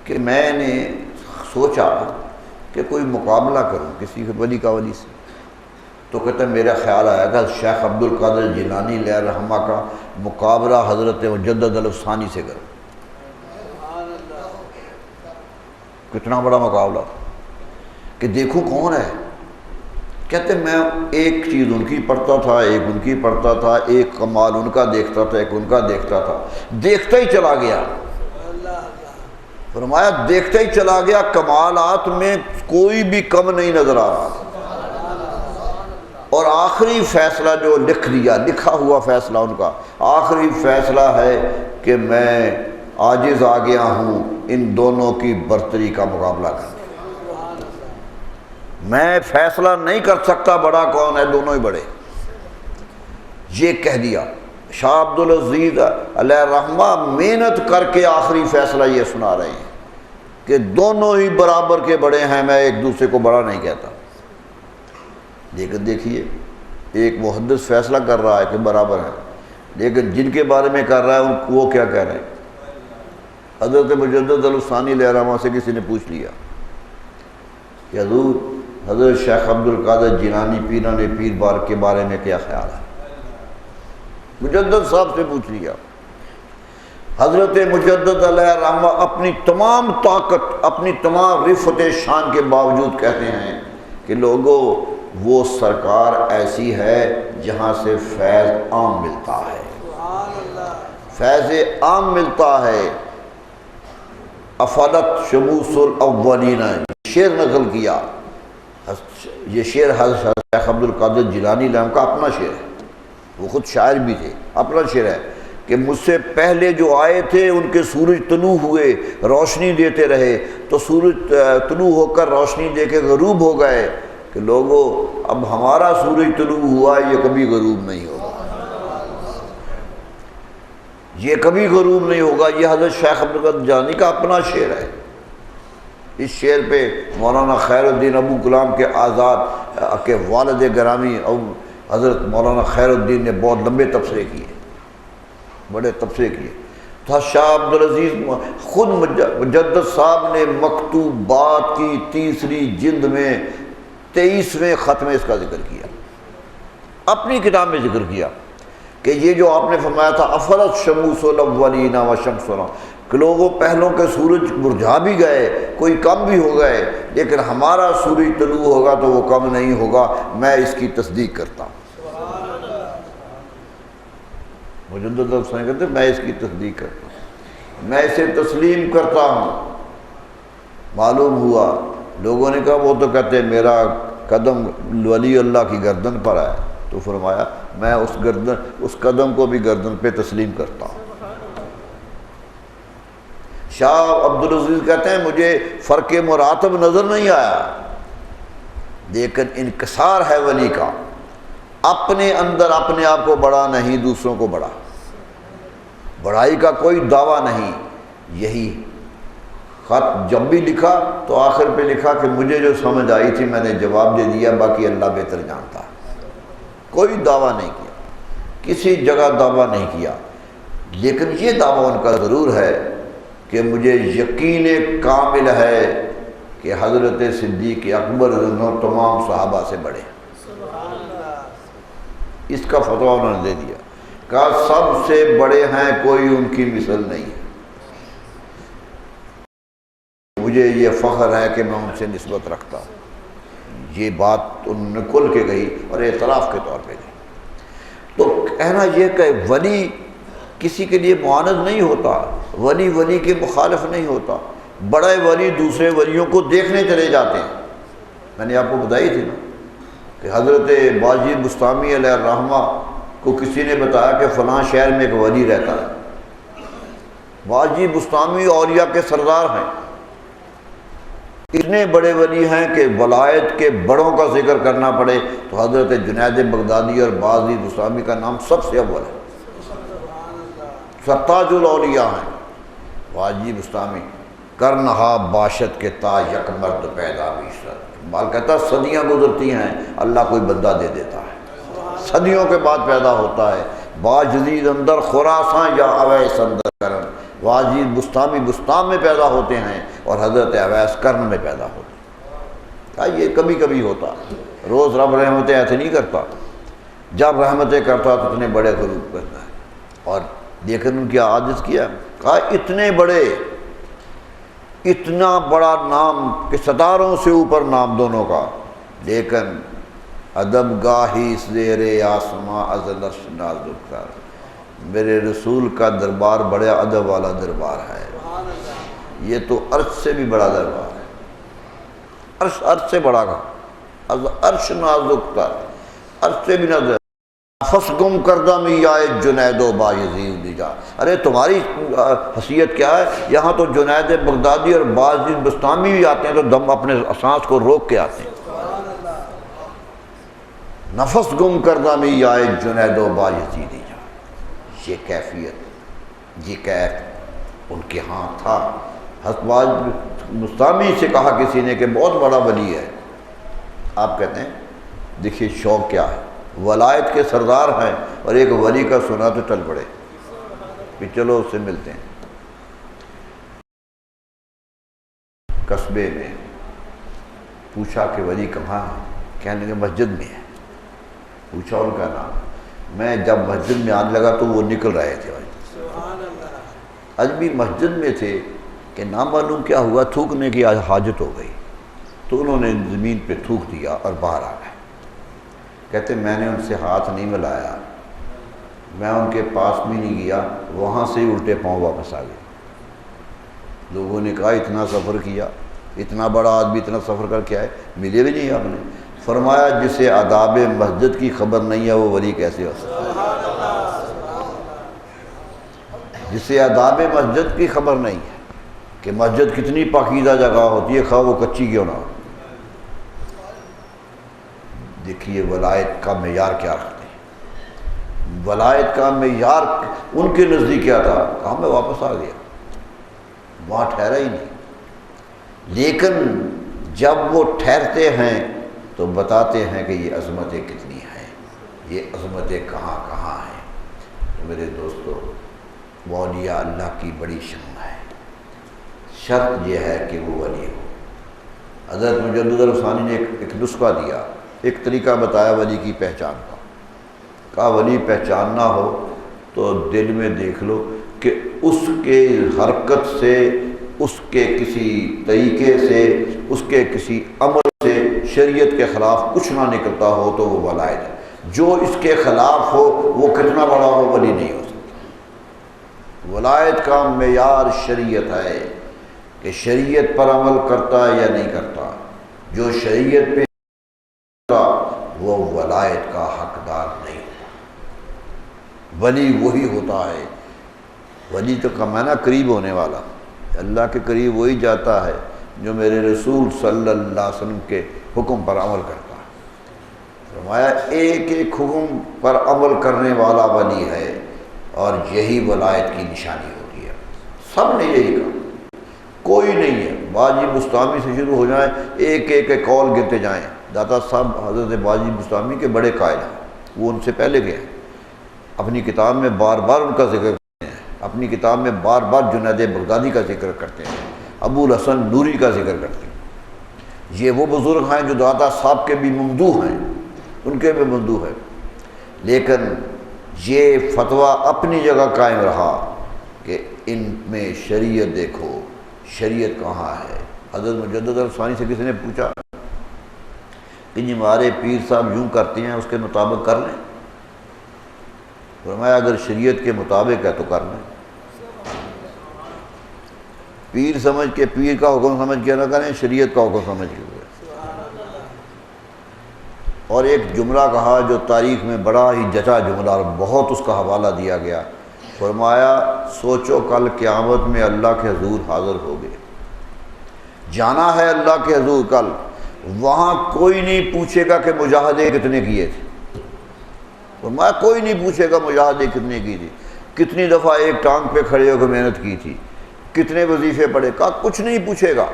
کہ میں نے سوچا کہ کوئی مقابلہ کروں کسی ولی کا ولی سے، تو کہتا ہے میرا خیال آیا کہ شیخ عبد القادر جیلانی علیہ رحمہ کا مقابلہ حضرت مجدد الافسانی سے کروں۔ کتنا بڑا مقابلہ کہ دیکھو کون ہے۔ کہتے میں ایک چیز ان کی پڑھتا تھا، ایک ان کی پڑھتا تھا، ایک کمال ان کا دیکھتا تھا، ایک ان کا دیکھتا تھا، دیکھتا ہی چلا گیا۔ فرمایا دیکھتا ہی چلا گیا، کمالات میں کوئی بھی کم نہیں نظر آ رہا تھا، اور آخری فیصلہ جو لکھ دیا، لکھا ہوا فیصلہ ان کا آخری فیصلہ ہے کہ میں عاجز آ گیا ہوں ان دونوں کی برتری کا مقابلہ کرنے، میں فیصلہ نہیں کر سکتا بڑا کون ہے، دونوں ہی بڑے، یہ کہہ دیا۔ شاہ عبدالعزیز علیہ الرحمہ محنت کر کے آخری فیصلہ یہ سنا رہے ہیں کہ دونوں ہی برابر کے بڑے ہیں، میں ایک دوسرے کو بڑا نہیں کہتا۔ لیکن دیکھیے ایک محدث فیصلہ کر رہا ہے کہ برابر ہیں، لیکن جن کے بارے میں کر رہا ہے وہ کیا کہہ رہے ہیں؟ حضرت مجدد الثانی علیہ الرحمہ سے کسی نے پوچھ لیا کہ حضور حضرت شیخ عبد القادر جیلانی پیران پیر بار کے بارے میں کیا خیال ہے؟ مجدد صاحب سے پوچھ لیا۔ حضرت مجدد علیہ الرحمہ اپنی تمام طاقت، اپنی تمام رفعت شان کے باوجود کہتے ہیں کہ لوگوں وہ سرکار ایسی ہے جہاں سے فیض عام ملتا ہے، فیض عام ملتا ہے۔ افادت شموس الاولین، شعر نقل کیا، یہ شعر حضرت شیخ عبد القادر جیلانی کا اپنا شعر ہے، وہ خود شاعر بھی تھے، اپنا شعر ہے کہ مجھ سے پہلے جو آئے تھے ان کے سورج طلوع ہوئے روشنی دیتے رہے، تو سورج طلوع ہو کر روشنی دے کے غروب ہو گئے، کہ لوگوں اب ہمارا سورج طلوع ہوا ہے، یہ کبھی غروب نہیں ہوگا، یہ کبھی غروب نہیں ہوگا۔ یہ حضرت شیخ عبد القادر جیلانی کا اپنا شعر ہے۔ اس شعر پہ مولانا خیر الدین ابو غلام کے آزاد کے والد گرامی حضرت مولانا خیر الدین نے بہت لمبے تبصرے کیے، بڑے تبصرے کیے۔ تو شاہ عبدالعزیز خود مجدد صاحب نے مکتوبات کی تیسری جلد میں 23ویں خط میں اس کا ذکر کیا، اپنی کتاب میں ذکر کیا کہ یہ جو آپ نے فرمایا تھا افرت شموس الاولین و شمسنا، کہ لوگوں پہلوں کے سورج مرجھا بھی گئے، کوئی کم بھی ہو گئے، لیکن ہمارا سورج طلوع ہوگا تو وہ کم نہیں ہوگا، میں اس کی تصدیق کرتا ہوں۔ مجدد حسین کہتے ہیں میں اس کی تصدیق کرتا ہوں، میں اسے تسلیم کرتا ہوں۔ معلوم ہوا لوگوں نے کہا وہ تو کہتے ہیں میرا قدم ولی اللہ کی گردن پر ہے، تو فرمایا میں اس قدم کو بھی گردن پہ تسلیم کرتا ہوں۔ شاہ عبدالعزیز کہتے ہیں مجھے فرق مراتب نظر نہیں آیا، لیکن انکسار ہے ولی کا، اپنے اندر اپنے آپ کو بڑا نہیں، دوسروں کو بڑا، بڑائی کا کوئی دعویٰ نہیں۔ یہی خط جب بھی لکھا تو آخر پہ لکھا کہ مجھے جو سمجھ آئی تھی میں نے جواب دے دیا، باقی اللہ بہتر جانتا ہے۔ کوئی دعویٰ نہیں کیا، کسی جگہ دعویٰ نہیں کیا، لیکن یہ دعویٰ ان کا ضرور ہے کہ مجھے یقین کامل ہے کہ حضرت صدیق اکبر تمام صحابہ سے بڑے ہیں۔ اس کا فتویٰ انہوں نے دے دیا، کہا سب سے بڑے ہیں، کوئی ان کی مثل نہیں ہے۔ مجھے یہ فخر ہے کہ میں ان سے نسبت رکھتا ہوں۔ یہ بات انہوں نے کھل کے کہی اور اعتراف کے طور پہ کہی۔ تو کہنا یہ کہ ولی کسی کے لیے معاند نہیں ہوتا، ولی کے مخالف نہیں ہوتا، بڑے ولی دوسرے ولیوں کو دیکھنے چلے جاتے ہیں۔ میں نے آپ کو بتائی تھی نا کہ حضرت باجی بستامی علیہ الرحمہ کو کسی نے بتایا کہ فلاں شہر میں ایک ولی رہتا ہے۔ باجی بستامی اولیاء کے سردار ہیں، اتنے بڑے ولی ہیں کہ ولایت کے بڑوں کا ذکر کرنا پڑے تو حضرت جنید بغدادی اور باجی بستامی کا نام سب سے اول ہے، ستاج الاولیاء ہیں۔ باجی بستامی کرنہا باشد کے تا یک مرد پیدا بیشت، مال کہتا صدیاں گزرتی ہیں اللہ کوئی بندہ دے دیتا ہے، صدیوں کے بعد پیدا ہوتا ہے۔ باجدید اندر خراساں یا اویس اندر کرن، واجد بستامی بستان میں پیدا ہوتے ہیں اور حضرت اویس کرن میں پیدا ہوتے ہیں۔ یہ کبھی کبھی ہوتا، روز رب رحمتیں ایسے نہیں کرتا، جب رحمتیں کرتا تو اتنے بڑے غروب کرتا ہے۔ اور لیکن ان کی عادت کیا، کہا اتنے بڑے، اتنا بڑا نام کہ ستاروں سے اوپر نام دونوں کا، لیکن ادب گاہی زیر آسماں از عرش نازک تر، میرے رسول کا دربار بڑے ادب والا دربار ہے، یہ تو عرش سے بھی بڑا دربار ہے، عرش سے بڑا کا، از عرش نازک تر، عرش سے بھی نازک۔ نفس گم کردہ میں آئے جنید و بایزید دیجا، ارے تمہاری حیثیت کیا ہے؟ یہاں تو جنید بغدادی اور بایزید بستامی بھی آتے ہیں تو دم اپنے سانس کو روک کے آتے ہیں۔ نفس گم کردہ میں آئے جنید و بایزید دیجا، یہ کیفیت، یہ کیف ان کے ہاں تھا۔ حضرت مستعمی سے کہا کسی نے کہ بہت بڑا ولی ہے، آپ کہتے ہیں دیکھیے شوق کیا ہے، ولایت کے سردار ہیں اور ایک ولی کا سنا تو چل پڑے کہ چلو اس سے ملتے ہیں۔ قصبے میں پوچھا کہ ولی کہاں ہے، کہنے لگے مسجد میں ہے۔ پوچھا ان کا نام، میں جب مسجد میں آنے لگا تو وہ نکل رہے تھے، آج بھی مسجد میں تھے کہ نام معلوم کیا ہوا، تھوکنے کی حاجت ہو گئی تو انہوں نے زمین پہ تھوک دیا اور باہر آ گئے۔ کہتے میں نے ان سے ہاتھ نہیں ملایا، میں ان کے پاس بھی نہیں گیا، وہاں سے ہی الٹے پاؤں واپس آ گئے۔ لوگوں نے کہا اتنا سفر کیا، اتنا بڑا آدمی اتنا سفر کر کے آئے، ملے بھی نہیں آپ نے۔ فرمایا جسے آداب مسجد کی خبر نہیں ہے وہ ولی کیسے ہو سکتا ہے؟ جسے آداب مسجد کی خبر نہیں ہے کہ مسجد کتنی پاکیزہ جگہ ہوتی ہے، خواہ وہ کچی کیوں نہ ہو۔ دیکھیے ولایت کا معیار کیا رکھتے ہیں، ولایت کا معیار ان کے نزدیک کیا تھا، کہا میں واپس آ گیا، وہاں ٹھہرا ہی نہیں۔ لیکن جب وہ ٹھہرتے ہیں تو بتاتے ہیں کہ یہ عظمتیں کتنی ہیں، یہ عظمتیں کہاں کہاں ہیں۔ تو میرے دوستو، اولیاء اللہ کی بڑی شان ہے، شرط یہ ہے کہ وہ ولی ہو۔ حضرت مجدد الثانی نے ایک نسخہ دیا، ایک طریقہ بتایا ولی کی پہچان کا۔ کہا ولی پہچاننا ہو تو دل میں دیکھ لو کہ اس کے حرکت سے، اس کے کسی طریقے سے، اس کے کسی عمل سے شریعت کے خلاف کچھ نہ نکلتا ہو تو وہ ولایت ہے۔ جو اس کے خلاف ہو وہ کتنا بڑا ہو ولی نہیں ہو سکتا۔ ولایت کا معیار شریعت ہے کہ شریعت پر عمل کرتا ہے یا نہیں کرتا۔ جو شریعت پہ وہ ولایت کا حقدار نہیں ہوتا۔ ولی وہی ہوتا ہے، ولی تو کمانا قریب ہونے والا، اللہ کے قریب وہی جاتا ہے جو میرے رسول صلی اللہ علیہ وسلم کے حکم پر عمل کرتا ہے۔ فرمایا ایک ایک حکم پر عمل کرنے والا ولی ہے، اور یہی ولایت کی نشانی ہوتی ہے۔ سب نے یہی کہا، کوئی نہیں ہے۔ باجی بستامی سے شروع ہو جائیں، ایک ایک قول گنتے جائیں۔ داتا صاحب حضرت باجی بستامی کے بڑے قائل ہیں، وہ ان سے پہلے گئے ہیں، اپنی کتاب میں بار بار ان کا ذکر کرتے ہیں، اپنی کتاب میں بار بار جنید بغدادی کا ذکر کرتے ہیں، ابو الحسن نوری کا ذکر کرتے ہیں۔ یہ وہ بزرگ ہیں جو داتا صاحب کے بھی ممدوح ہیں، ان کے بھی ممدوح ہے، لیکن یہ فتویٰ اپنی جگہ قائم رہا کہ ان میں شریعت دیکھو، شریعت کہاں ہے۔ حضرت مجدد الثانی سے کسی نے پوچھا کہ جی ہمارے پیر صاحب یوں کرتے ہیں، اس کے مطابق کر لیں۔ فرمایا اگر شریعت کے مطابق ہے تو کر لیں، پیر سمجھ کے، پیر کا حکم سمجھ کے نہ کریں، شریعت کا حکم سمجھ کے کریں۔ اور ایک جملہ کہا جو تاریخ میں بڑا ہی جچا جملہ، اور بہت اس کا حوالہ دیا گیا۔ فرمایا سوچو کل قیامت میں اللہ کے حضور حاضر ہوگے، جانا ہے اللہ کے حضور کل، وہاں کوئی نہیں پوچھے گا کہ مجاہدے کتنے کیے تھے۔ فرمایا کوئی نہیں پوچھے گا مجاہدے کتنے کی تھی، کتنی دفعہ ایک ٹانگ پہ کھڑے ہو کے محنت کی تھی، کتنے وظیفے پڑھے، کہا کچھ نہیں پوچھے گا۔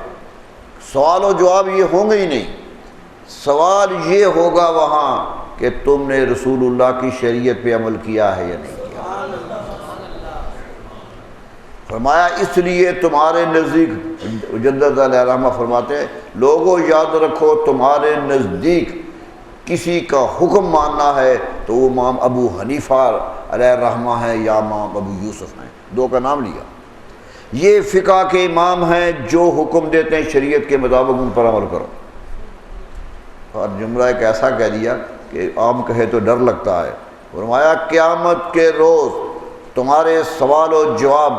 سوال و جواب یہ ہوں گے ہی نہیں، سوال یہ ہوگا وہاں کہ تم نے رسول اللہ کی شریعت پہ عمل کیا ہے یا نہیں کیا۔ فرمایا اس لیے تمہارے نزدیک، جدد علیہ الرحمہ فرماتے ہیں لوگوں یاد رکھو تمہارے نزدیک کسی کا حکم ماننا ہے تو وہ امام ابو حنیفہ علیہ الرحمہ ہے یا امام ابو یوسف ہیں، دو کا نام لیا۔ یہ فقہ کے امام ہیں جو حکم دیتے ہیں شریعت کے مطابق ان پر عمل کرو۔ اور جملہ ایک ایسا کہہ دیا کہ عام کہے تو ڈر لگتا ہے۔ فرمایا قیامت کے روز تمہارے سوال و جواب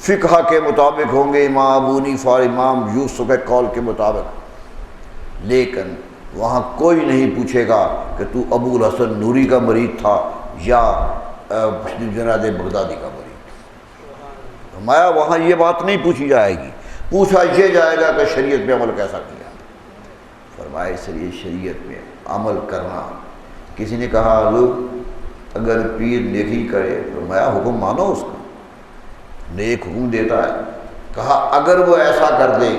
فقہ کے مطابق ہوں گے، امام ابو حنیفہ اور امام یوسف کے قول کے مطابق، لیکن وہاں کوئی نہیں پوچھے گا کہ تو ابو الحسن نوری کا مرید تھا یا جنید بغدادی کا مرید تھا۔ فرمایا وہاں یہ بات نہیں پوچھی جائے گی، پوچھا یہ جائے گا کہ شریعت پہ عمل کیسا کیا۔ فرمایا اس لیے شریعت پہ عمل کرنا، کسی نے کہا حضور اگر پیر نیکی کرے فرمایا حکم مانو اس کا، نیک حکم دیتا ہے، کہا اگر وہ ایسا کر دے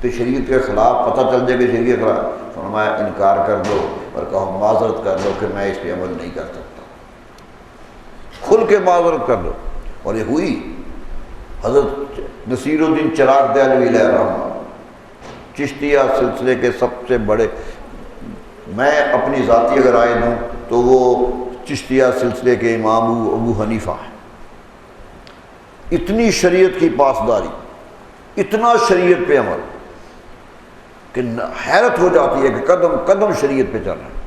تو شریعت کے خلاف پتہ چل جائے کہ شریعت کے خلاف، فرمایا انکار کر دو اور کہو معذرت کر دو کہ میں اس پہ عمل نہیں کر سکتا، کھل کے معذرت کر دو۔ اور یہ ہوئی۔ حضرت نصیر الدین چراغ دہلوی علیہ الرحمہ چشتیہ سلسلے کے سب سے بڑے، میں اپنی ذاتی اگر رائے دوں تو وہ چشتیہ سلسلے کے امام ابو حنیفہ ہیں۔ اتنی شریعت کی پاسداری، اتنا شریعت پہ عمل کہ حیرت ہو جاتی ہے کہ قدم قدم شریعت پہ چل رہے ہیں۔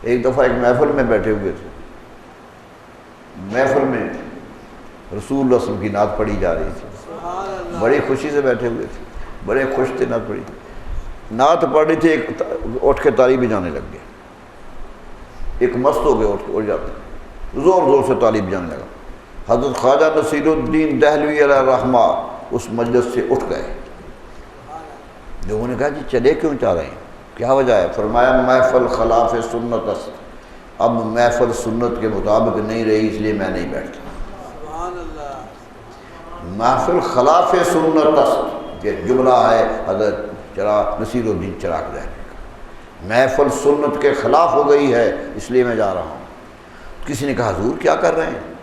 ایک دفعہ ایک محفل میں بیٹھے ہوئے تھے، محفل میں رسول اللہ صلی اللہ علیہ وسلم کی نعت پڑھی جا رہی تھی، بڑی خوشی سے بیٹھے ہوئے تھے، بڑے خوش تھے، نعت پڑھی، نعت پڑھ رہی تھی، ایک اٹھ کے تالی بجانے لگ گیا، ایک مست ہو گیا، اٹھ جاتا، زور زور سے تالی بجانے لگا۔ حضرت خواجہ نصیر الدین دہلوی علیہ الرحمہ اس مجلس سے اٹھ گئے۔ لوگوں نے کہا جی چلے کیوں چاہ رہے ہیں، کیا وجہ ہے؟ فرمایا محفل خلاف سنت است، اب محفل سنت کے مطابق نہیں رہی اس لیے میں نہیں بیٹھتا۔ محفل خلاف سنت است، یہ جملہ ہے حضرت نصیر الدین چراغ دہلوی کا، محفل سنت کے خلاف ہو گئی ہے اس لیے میں جا رہا ہوں۔ کسی نے کہا حضور کیا کر رہے ہیں؟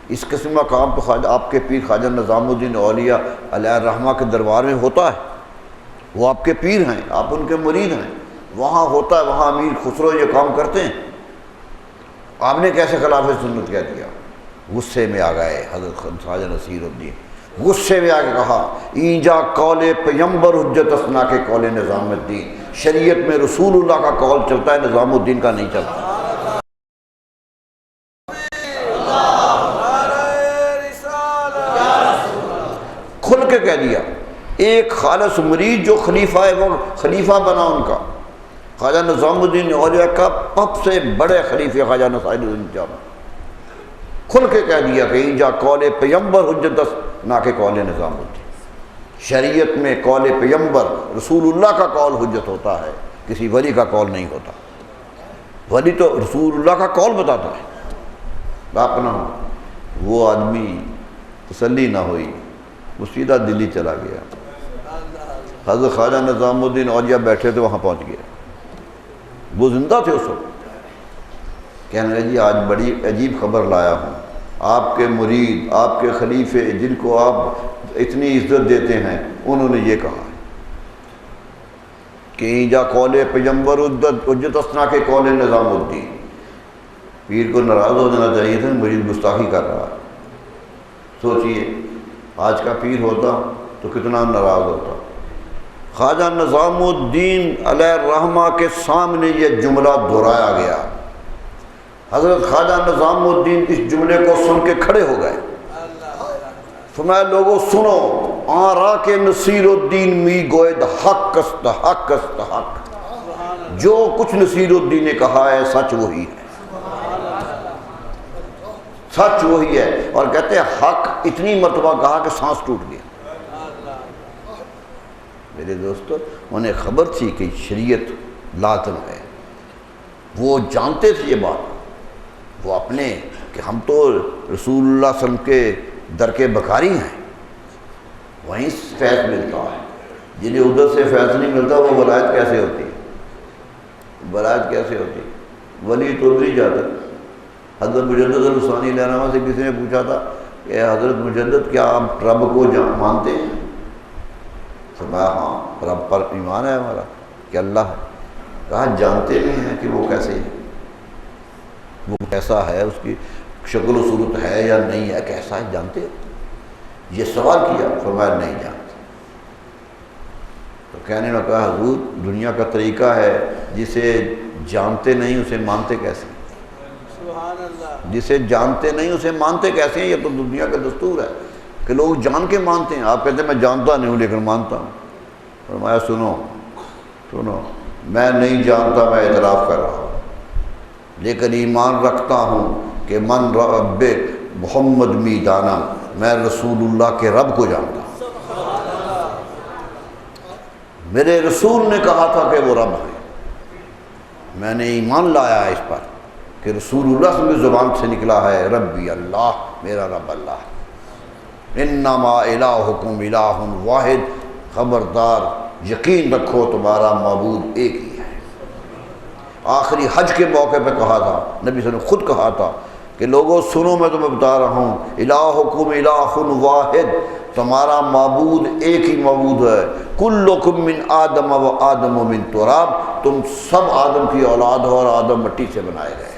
اس قسم کا کام تو خواجہ آپ کے پیر خواجہ نظام الدین اولیاء علیہ الرحمہ کے دربار میں ہوتا ہے، وہ آپ کے پیر ہیں، آپ ان کے مرید ہیں، وہاں ہوتا ہے، وہاں امیر خسرو یہ کام کرتے ہیں، آپ نے کیسے خلاف سنت کہہ دیا؟ غصے میں آ گئے حضرت خواجہ نصیر الدین، غصے میں آ کے کہا اینجا قول پیمبر حجت اسنا کے قول نظام الدین، شریعت میں رسول اللہ کا قول چلتا ہے، نظام الدین کا نہیں چلتا۔ کھل کے کہہ دیا۔ ایک خالص مرید جو خلیفہ ہے وہ خلیفہ بنا ان کا، خواجہ نظام الدین اولیاء کا سب سے بڑے خلیفہ خواجہ نصیر الدین جامع، کھل کے کہہ دیا کہ اینجا قول پیمبر حجت نہ کہ قول نظام الدین، شریعت میں قول پیمبر رسول اللہ کا قول حجت ہوتا ہے، کسی ولی کا قول نہیں ہوتا، ولی تو رسول اللہ کا قول بتاتا ہے۔ آپ نہ ہو، وہ آدمی تسلی نہ ہوئی، وہ سیدھا دلی چلا گیا۔ حضرت خواجہ نظام الدین اولیاء بیٹھے تھے، وہاں پہنچ گئے، وہ زندہ تھے اس وقت، کہنے لگے جی آج بڑی عجیب خبر لایا ہوں، آپ کے مرید، آپ کے خلیفے جن کو آپ اتنی عزت دیتے ہیں، انہوں نے یہ کہا کہ اینجا قول پیمبر حجت اسنا کے قول نظام الدین۔ پیر کو ناراض ہو جانا چاہیے تھا، مرید گستاخی کر رہا ہے۔ سوچئے آج کا پیر ہوتا تو کتنا ناراض ہوتا۔ خواجہ نظام الدین علیہ الرحمہ کے سامنے یہ جملہ دہرایا گیا، حضرت خواجہ نظام الدین اس جملے کو سن کے کھڑے ہو گئے، فرمایا لوگوں سنو، آرا کے نصیر الدین می گوید حق است حق است حق، جو کچھ نصیر الدین نے کہا ہے سچ وہی ہے، سچ وہی ہے۔ اور کہتے ہیں حق اتنی مرتبہ کہا کہ سانس ٹوٹ گیا۔ میرے دوستو، انہیں خبر تھی کہ شریعت لازم ہے، وہ جانتے تھے یہ بات، وہ اپنے کہ ہم تو رسول اللہ صلی اللہ علیہ وسلم کے در کے بکاری ہیں، وہیں فیض ملتا ہے، جنہیں ادھر سے فیض نہیں ملتا وہ ولایت کیسے ہوتی؟ ولایت کیسے ہوتی؟ ولی تو ادھر ہی جاتا۔ حضرت مجدد الثانی علیہ الرحمہ سے کسی نے پوچھا تھا کہ حضرت مجدد کیا آپ رب کو مانتے ہیں؟ فرمایا ہاں رب پر ایمان ہے ہمارا کہ اللہ ہے۔ کہا جانتے بھی ہیں کہ وہ کیسے ہے، وہ کیسا ہے، اس کی شکل و صورت ہے یا نہیں ہے، کیسا ہے جانتے ہیں؟ یہ سوال کیا، فرمایا نہیں جانتے۔ تو کہنے نے کہا حضور دنیا کا طریقہ ہے جسے جانتے نہیں اسے مانتے کیسے؟ جسے جانتے نہیں اسے مانتے کیسے ہیں؟ یہ تو دنیا کا دستور ہے کہ لوگ جان کے مانتے ہیں۔ آپ کہتے ہیں میں جانتا نہیں ہوں لیکن مانتا ہوں۔ فرمایا سنو سنو، میں نہیں جانتا، میں اعتراف کر رہا ہوں، لیکن ایمان رکھتا ہوں کہ من رب محمد می دانا، میں رسول اللہ کے رب کو جانتا ہوں، میرے رسول نے کہا تھا کہ وہ رب ہے، میں نے ایمان لایا ہے اس پر۔ کہ رسول اللہ کی زبان سے نکلا ہے ربی اللہ، میرا رب اللہ، انما الہکم الہ واحد، خبردار یقین رکھو تمہارا معبود ایک ہی ہے۔ آخری حج کے موقع پہ کہا تھا، نبی صلی اللہ علیہ وسلم نے خود کہا تھا کہ لوگوں سنو، میں تمہیں بتا رہا ہوں الہکم الہ واحد، تمہارا معبود ایک ہی معبود ہے، کلکم من آدم و آدم من تراب، تم سب آدم کی اولاد ہو اور آدم مٹی سے بنائے گئے،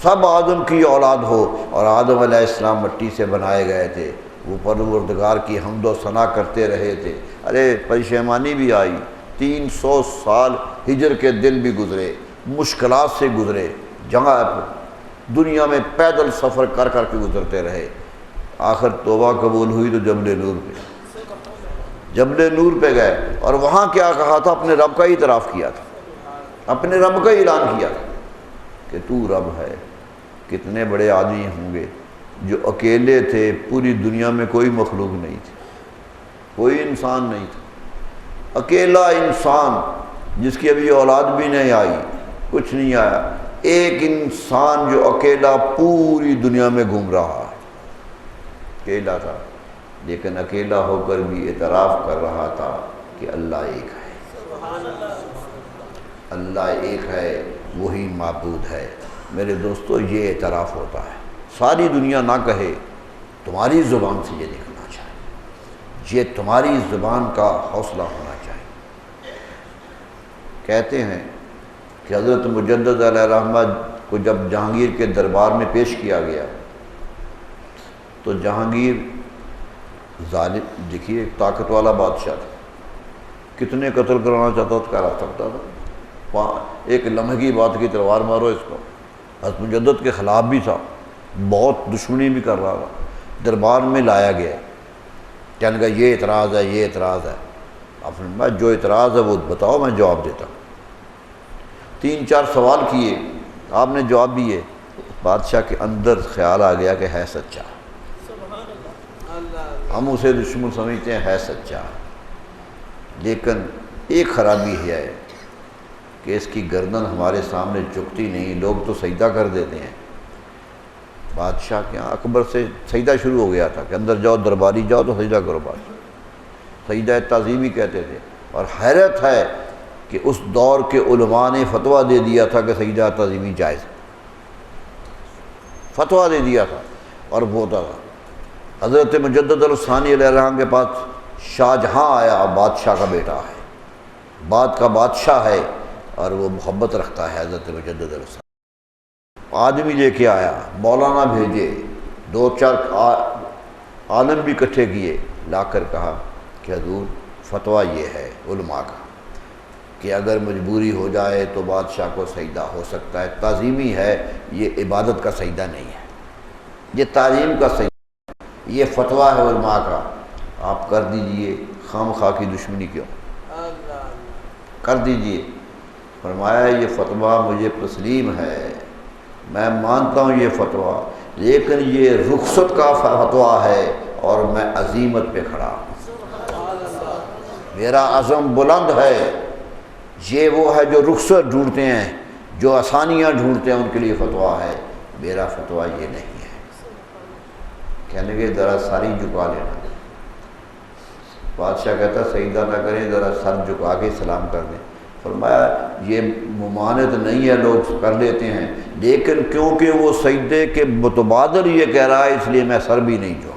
سب آدم کی اولاد ہو اور آدم علیہ السلام مٹی سے بنائے گئے تھے۔ وہ پروردگار کی حمد و ثنا کرتے رہے تھے۔ ارے پریشانی بھی آئی، 300 سال ہجر کے دن بھی گزرے، مشکلات سے گزرے، جہاں دنیا میں پیدل سفر کر کر کے گزرتے رہے۔ آخر توبہ قبول ہوئی تو جبل نور پہ، جبل نور پہ گئے اور وہاں کیا کہا تھا؟ اپنے رب کا ہی اعتراف کیا تھا، اپنے رب کا ہی اعلان کیا تھا کہ تو رب ہے۔ کتنے بڑے آدمی ہوں گے جو اکیلے تھے، پوری دنیا میں کوئی مخلوق نہیں تھی، کوئی انسان نہیں تھا، اکیلا انسان جس کی ابھی اولاد بھی نہیں آئی، کچھ نہیں آیا، ایک انسان جو اکیلا پوری دنیا میں گھوم رہا ہے، اکیلا تھا، لیکن اکیلا ہو کر بھی اعتراف کر رہا تھا کہ اللہ ایک ہے، اللہ ایک ہے، وہی معبود ہے۔ میرے دوستو یہ اعتراف ہوتا ہے، ساری دنیا نہ کہے، تمہاری زبان سے یہ نکلنا چاہیے، یہ تمہاری زبان کا حوصلہ ہونا چاہیے۔ کہتے ہیں کہ حضرت مجدد علیہ رحمہ کو جب جہانگیر کے دربار میں پیش کیا گیا تو جہانگیر ظالم، دیکھیے ایک طاقت والا بادشاہ تھا، کتنے قتل کرانا چاہتا تھا کرا سکتا تھا، ایک لمحے کی بات کی تلوار مارو اس کو۔ حضرت مجدد کے خلاف بھی تھا، بہت دشمنی بھی کر رہا تھا، دربار میں لایا گیا، کہنے کا یہ اعتراض ہے، یہ اعتراض ہے۔ آپ نے فرمایا جو اعتراض ہے وہ بتاؤ، میں جواب دیتا ہوں۔ 3-4 سوال کیے، آپ نے جواب دیے، بادشاہ کے اندر خیال آ گیا کہ ہے سچا، ہم اسے دشمن سمجھتے ہیں، ہے سچا، لیکن ایک خرابی ہے کہ اس کی گردن ہمارے سامنے جھکتی نہیں، لوگ تو سجدہ کر دیتے ہیں۔ بادشاہ کے یہاں اکبر سے سجدہ شروع ہو گیا تھا کہ اندر جاؤ، درباری جاؤ تو سجدہ کرو، بادشاہ سجدہ تعظیمی کہتے تھے۔ اور حیرت ہے کہ اس دور کے علماء نے فتویٰ دے دیا تھا کہ سجدہ تعظیمی جائز، فتویٰ دے دیا تھا اور وہ ہوتا تھا۔ حضرت مجدد الثانی علیہ الرحمہ کے پاس شاہ جہاں آیا، بادشاہ کا بیٹا ہے، بعد کا بادشاہ ہے، اور وہ محبت رکھتا ہے حضرت مجدد الثانی۔ آدمی لے کے آیا، مولانا بھیجے، 2-4 عالم بھی اکٹھے کیے، لا کر کہا کہ حضور فتویٰ یہ ہے علماء کا کہ اگر مجبوری ہو جائے تو بادشاہ کو سجدہ ہو سکتا ہے، تعظیمی ہے، یہ عبادت کا سجدہ نہیں ہے، یہ تعظیم کا سجدہ، یہ فتویٰ ہے علماء کا، آپ کر دیجئے، خام خواہ کی دشمنی کیوں، کر دیجئے۔ فرمایا یہ فتویٰ مجھے تسلیم ہے، میں مانتا ہوں یہ فتویٰ، لیکن یہ رخصت کا فتویٰ ہے اور میں عزیمت پہ کھڑا ہوں، میرا عزم بلند ہے۔ یہ وہ ہے جو رخصت ڈھونڈتے ہیں، جو آسانیاں ڈھونڈتے ہیں، ان کے لیے فتویٰ ہے، میرا فتویٰ یہ نہیں ہے۔ کہنے کے ذرا ساری جھکا لینا۔ بادشاہ کہتا سجدہ نہ کریں، ذرا سر جھکا کے سلام کر دیں۔ فرمایا یہ ممانعت نہیں ہے، لوگ کر لیتے ہیں، لیکن کیونکہ وہ سجدے کے متبادل یہ کہہ رہا ہے، اس لیے میں سر بھی نہیں جھکا۔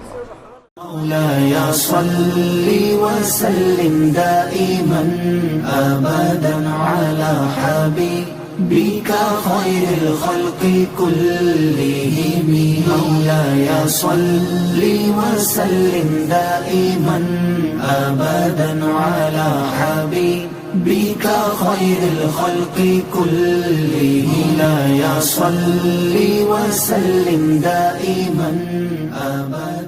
مولاي صل وسلم دائما أبدا على حبيبك خير الخلق كلهم مولاي صل وسلم دائما أبدا على حبيبك خير الخلق كلهم مولاي صل وسلم دائما أبدا